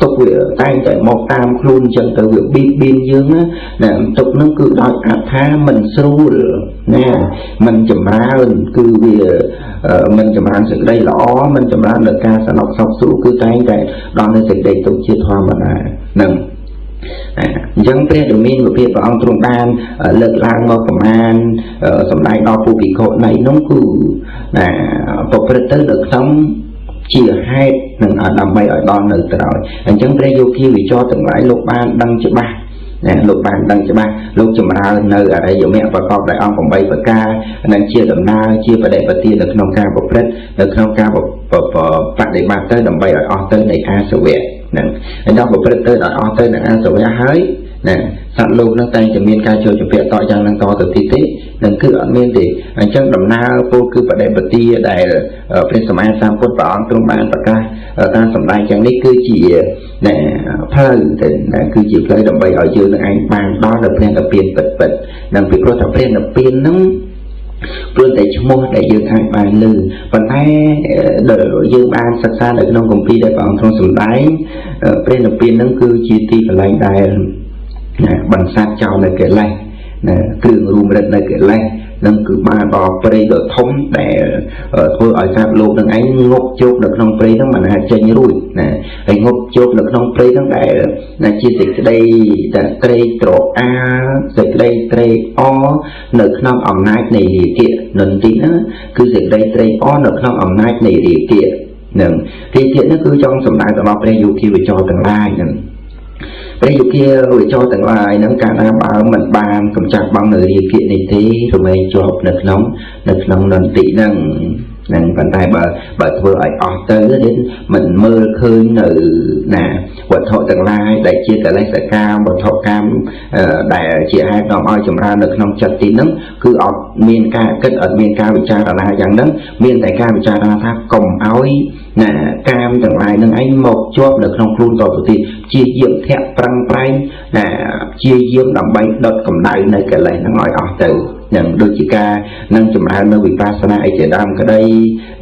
tục việc tay tại một tam luôn chân từ việc biên dương á nè tục nó cứ đòi tha mình sưu nè mình chầm ra cứ việc mình chầm ra sự đây lõ mình chầm ra được ca sẽ nọc sọc sưu cứ tay tại đó là sự đây tục chia thoa mà là nâng dân phía đường miền của phía của ông trung ban lực lang ngô cầm an sầm đại đo phụ bị khổ này nó cứ là bộ phật tới được sống chia hai nâng ở đầm bay ở đòn nữa rồi anh chẳng thấy vô kia vì cho từng lại lục ban đăng cho ba lục ban đăng cho ba lục chùm ra nơi ở đây mẹ và con đại ông còn bay và ca nên chia đầm na chia và đệ và tia được nông ca bộ phật được nông ca bộ phật để ba tới đầm bay ở tới này a sầu việt nè anh đó bộ phật tới ở tới này a sầu việt hơi nè sẵn luôn nó tay cho miền ca cho việc tỏi rằng năng to từ tí tế nên cứ ở miền thì anh chắc đầm na vô cứ phải để bật tia đại ở bên sầm an sam phốt bảo trong ban và ca ta sầm đại chẳng đấy cứ chỉ nè phơi thì cứ chỉ phơi đầm bay ở dưới là anh ban đó là bên là biên bật nằm việc có thằng bên là biên nó ព្រោះតែឈ្មោះដែលយើងអាចបានលើប៉ុន្តែយើងបានសិក្សានៅក្នុងគម្ពីរដែលព្រះអង្គទ្រង់សម្ដែងព្រះនិព្វានហ្នឹងគឺជាទីកន្លែងដែលបន្សាត់ចោលនៅកិលេសគ្រឿងរួមរិទ្ធនៅកិលេសនឹងគឺបានដល់ព្រៃដ៏ធំដែលធ្វើឲ្យសត្វលោកនឹងឯងងប់ជោគនៅក្នុងព្រៃហ្នឹងមិនអាចចេញរួចណាហើយងប់ជោគនៅក្នុងព្រៃហ្នឹងដែលជាសេចក្តីតែត្រេកត្រអាលសេចក្តីត្រេកអរនៅក្នុងអំណាចនៃរាគៈនន្ទីហ្នឹងគឺសេចក្តីត្រេកអរនៅក្នុងអំណាចនៃរាគៈនឹងរាគៈហ្នឹងគឺចង់សម្ដៅទៅដល់ព្រះយោគីវចរទាំងឡាយហ្នឹងព្រះយោគីវិចរទាំងឡាយហ្នឹងកាលណាបើមិនបានកម្ចាត់បងនៅរាគៈនេះទេរមែងជាប់នៅក្នុងនន្ទីហ្នឹងប៉ុន្តែបើធ្វើឲ្យអស់ទៅមិនមើលឃើញនៅវត្ថុទាំងឡាយដែលជាកិលេសកម្មវត្ថុកម្មដែលជាហេតុនាំឲ្យចម្រើននៅក្នុងចិត្តទីហ្នឹងគឺអត់មានការគិតអត់មានការវិចារណាយ៉ាងហ្នឹងមានតែការវិចារណាថាកុំឲ្យកាមទាំងឡាយនឹងឯងមកជាប់នៅក្នុងខ្លួនតទៅទៀតជាយាមធាក់ប្រឹងប្រែងជាយាមដើម្បីដុតកម្ដៅនៅកិលេសហ្នឹងឲ្យអស់ទៅនឹងដូចជាការនឹងចម្រើននៅវិបស្សនាអីជាដើមក្តី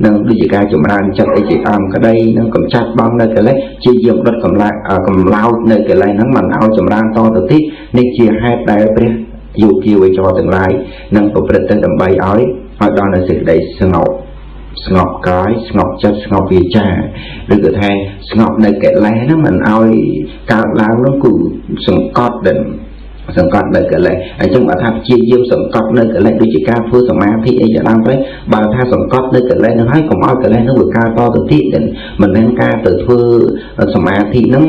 នឹងដូចជាការចម្រើនចិត្តអីជាដើមក្តីនឹងកម្ចាត់បងនៅកិលេសជាយាមដុតកម្លោចនៅកិលេសហ្នឹងមិនឲ្យចម្រើនតទៅទៀតនេះជាហេតុដែលព្រះយោគីវិចរទាំងឡាយនឹងប្រព្រឹត្តទៅដើម្បីឲ្យដល់នៅសេចក្តីស្ងប់កាយស្ងប់ចិត្តស្ងប់វាចាឬក៏ថាស្ងប់នៅកិលេសហ្នឹងមិនឲ្យកើតឡើងនោះគឺសង្កត់នៅកិលេសអញ្ចឹងបើថាជាយាមសង្កត់នៅកិលេសដូចជាការធ្វើសមាធិអីជាដើមទៅបើថាសង្កត់នៅកិលេសហ្នឹងហើយកុំឲ្យកិលេសហ្នឹងវាកើតតទៅទៀតមិនមែនការទៅធ្វើសមាធិហ្នឹង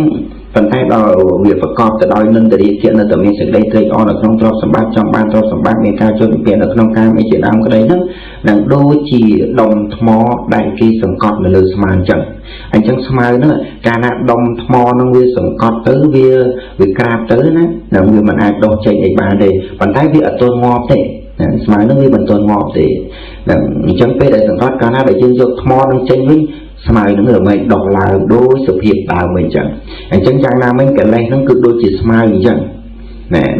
ប៉ុន្តែដល់វាប្រកបទៅដោយនិន្ទរាគៈនៅតែមានសេចក្តីត្រេកអរនៅក្នុងទ្រព្យសម្បត្តិចង់បានទ្រព្យសម្បត្តិមានការចូលនិព្វាននៅក្នុងកាមអីជាដើមក្តីហ្នឹងនឹងដូចជាដុំថ្មដែលគេសង្កត់នៅលើស្មៅអញ្ចឹងស្មៅហ្នឹងកាលណាដុំថ្មហ្នឹងវាសង្កត់ទៅវាក្រាបទៅណានឹងវាមិនអាចដុសចេញអីបានទេប៉ុន្តែវាអត់ទាន់ងាប់ទេស្មៅហ្នឹងវាមិនទាន់ងាប់ទេអញ្ចឹងពេលដែលសង្កត់កាលណាដែលយើងយកថ្មហ្នឹងចេញវិញស្មៅនឹងរមែងដុះឡើងដោយសភាពដើមវិញអញ្ចឹងយ៉ាងណាមិញកិលេសហ្នឹងគឺដូចជាស្មៅអញ្ចឹង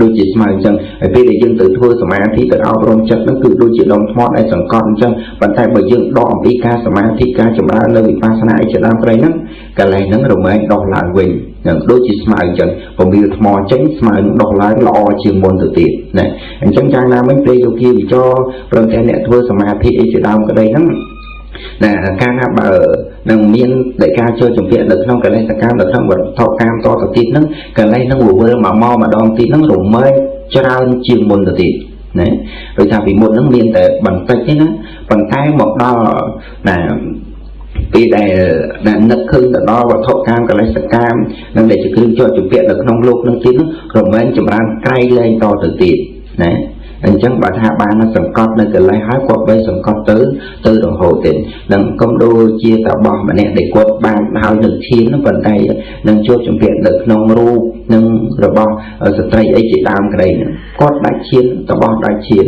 ដូចជាស្មៅអញ្ចឹងហើយពេលដែលយើងទៅធ្វើសមាធិទៅអប់រំចិត្តហ្នឹងគឺដូចជាដុំថ្មដែលសង្កត់អញ្ចឹងប៉ុន្តែបើយើងដកអំពីការសមាធិការចម្រើននៅវិបស្សនាអីជាដើមព្រៃហ្នឹងកិលេសហ្នឹងរមែងដុះឡើងវិញដូចជាស្មៅអញ្ចឹងពមៀលថ្មចេញស្មៅនឹងដុះឡើងល្អជាងមុនទៅទៀតអញ្ចឹងយ៉ាងណាមិញព្រះយោគីវិចរព្រមទាំងអ្នកធ្វើសមាធិអីជាដើមក្តីហ្នឹងការណាបើនឹងមានដែលការចូលជំពាក់នៅក្នុងកិលេសកម្មនៅក្នុងវត្ថុកម្មតទៅទៀតហ្នឹងកិលេសហ្នឹងវិលមកម្ដងទៀតហ្នឹងរមែងច្រើនជាងមុនទៅទៀតដោយថាពីមុនហ្នឹងមានតែបន្តិចទេណាប៉ុន្តែមកដល់ពេលដែលនឹកឃើញទៅដល់វត្ថុកម្មកិលេសកម្មនឹងដែលជាគ្រឿងជាប់ជំពាក់នៅក្នុងលោកនឹងទៀតហ្នឹងរមែងចម្រើនក្រៃលែងតទៅទៀតអញ្ចឹងបើថាបានសង្កត់នៅកិលេសហើយគាត់បីសង្កត់ទៅរហូតទេនឹងកុំដូចជាតបោះម្នាក់ដែលគាត់បានហើយនឹងឈានប៉ុន្តែនឹងជួបជំពាក់នៅក្នុងរូបនឹងរបស់ស្ត្រីអីជាដើមក្តីគាត់ដាច់ឈានតបោះដាច់ឈាន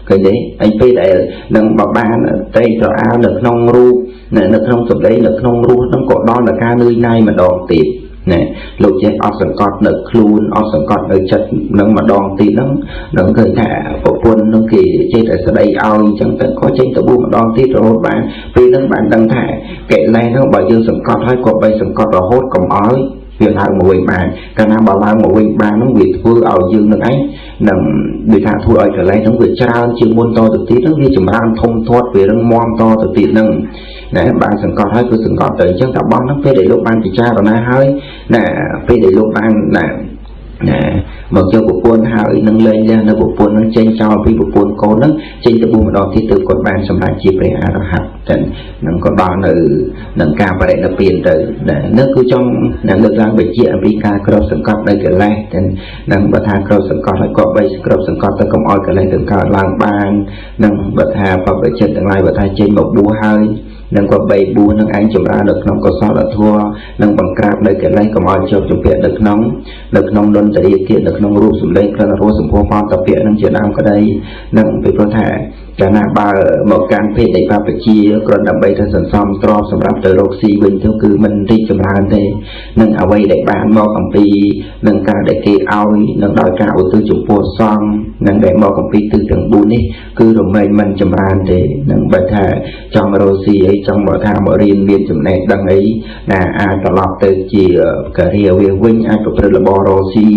ឃើញទេហើយពេលដែលនឹងបានត្រេកត្រអាលនៅក្នុងរូបនៅក្នុងសម្ដីនៅក្នុងរស់នឹងក៏ដល់ដល់ការនឿយណាយម្ដងទៀតលោកចេះអត់សង្កត់នៅខ្លួនអត់សង្កត់នៅចិត្តនឹងម្ដងទៀតនឹងឃើញថាប្រពន្ធនឹងគេចេះតែស្ដីឲ្យអញ្ចឹងទៅក៏ចេញទៅបួសម្ដងទៀតរហូតបានពេលហ្នឹងបានដឹងថាកិលេសហ្នឹងបើយើងសង្កត់ហើយក៏បីសង្កត់រហូតកុំឲ្យវាឡើងមកវិញបានកាលណាបើឡើងមកវិញបានហ្នឹងវាធ្វើឲ្យយើងនឹងឯងនឹងដូចថាធ្វើឲ្យកិលេសហ្នឹងវាច្រើនជាងមុនតទៅទៀតហ្នឹងវាចម្រើនធំធាត់វារឹងមាំតទៅទៀតហ្នឹងបានសង្កត់ហើយគឺសង្កត់ទៅអញ្ចឹងតបោះហ្នឹងពេលដែលលោកបានពិចារណាហើយពេលដែលលោកបានមកយកប្រពន្ធហើយនឹងលែងលះនៅប្រពន្ធនឹងចេញចោលពីប្រពន្ធកូននឹងចេញទៅបួសម្ដងទៀតទើបគាត់បានសម្រេចជាព្រះអរហន្តតែនឹងក៏ដល់នៅនឹងការបរិនិព្វានទៅនោះគឺចង់លើកឡើងបញ្ជាក់អំពីការក្រោបសង្កត់នៅកិលេសតែនឹងបើថាក្រោបសង្កត់ហើយក៏បីក្រោបសង្កត់ទៅកុំឲ្យកិលេសទៅកើតឡើងបាននឹងបើថាបព្វជិតទាំងឡាយបើថាចេញមកបួសហើយនឹងក៏បីបួសនឹងឯងចម្រើននៅក្នុងកុសលធម៌នឹងបង្ក្រាបនៅកិលេសកុំឲ្យជាប់ជំពាក់នៅក្នុងនន្ទរាគៈនៅក្នុងរូបសម្លេងក្លិនរសសម្ពោធផលតពាក្យនឹងជាដើមក្តីនឹងពីព្រោះថា កាលណាបើមកកាន់ភេទនៃបព្វជិគ្រាន់ដើម្បីតែសន្សំទ្រព្យសម្រាប់ទៅរកស៊ីវិញទៅគឺមិនរីកចម្រើនទេនឹងអ្វីដែលបានមកអំពីនឹងការដែលគេឲ្យនឹងដោយការឧទ្ទិសចំពោះសង្ឃនឹងដែលមកអំពីទិសទាំង4នេះគឺរមែងមិនចម្រើនទេនឹងបើថាចង់រកស៊ីអីចង់មកថាមករៀនមានចំណេះដឹងអីណាអាចត្រឡប់ទៅជាការិយាវាវិញអាចប្រព្រឹត្តរបររកស៊ី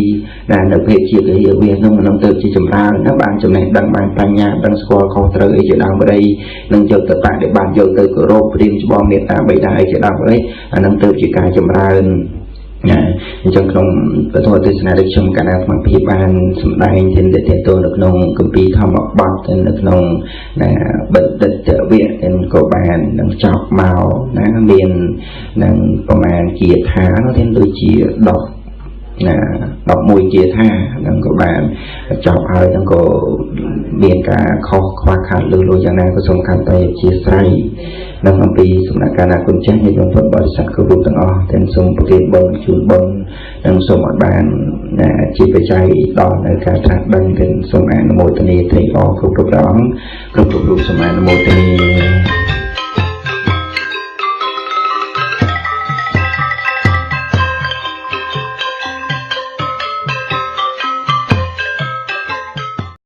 ណានៅភេទជាការិយាវានឹងទៅជាចម្រើនណាបានចំណេះដឹងបានបញ្ញាដឹងស្គាល់ខុសត្រូវអីជាដើមបរិយនឹងយកទៅតាក់ដែលបានយកទៅគោរពព្រាមច្បងមេត្តាបិតាអីជាដើមបរិយអានឹងទៅជាការចម្រើនណាអញ្ចឹងក្នុងពធទេសនាដែលខ្ញុំកណាស្មារតីបានសម្ដែងទៅនៅក្នុងគម្ពីរធម្មបទនៅក្នុងណាបណ្ឌិតវគ្គក៏បាននឹងចប់មកណាមាននឹងប្រមាណគាថានោះទាំងដូចជា10ណា11គាថានឹងក៏បានចប់ហើយនឹងក៏មានការខុសខ្វះខាតលើលោយ៉ាងណាក៏សូមកាន់តែអធិស្ឋាននឹងអំពីសំណាក់ការណាគុណចាស់នៃបងប្អូនបរិស័ទគ្រប់រូបទាំងអស់ទាំងសូមប្រគេនបុណ្យជូនបុណ្យនិងសូមឲ្យបានជាបច្ច័យដល់នៅការត្រាស់ដឹងទាំងសូមអនុមោទនាត្រេកអរគ្រប់ព្រះអង្គគ្រប់រូបសូមអនុមោទនា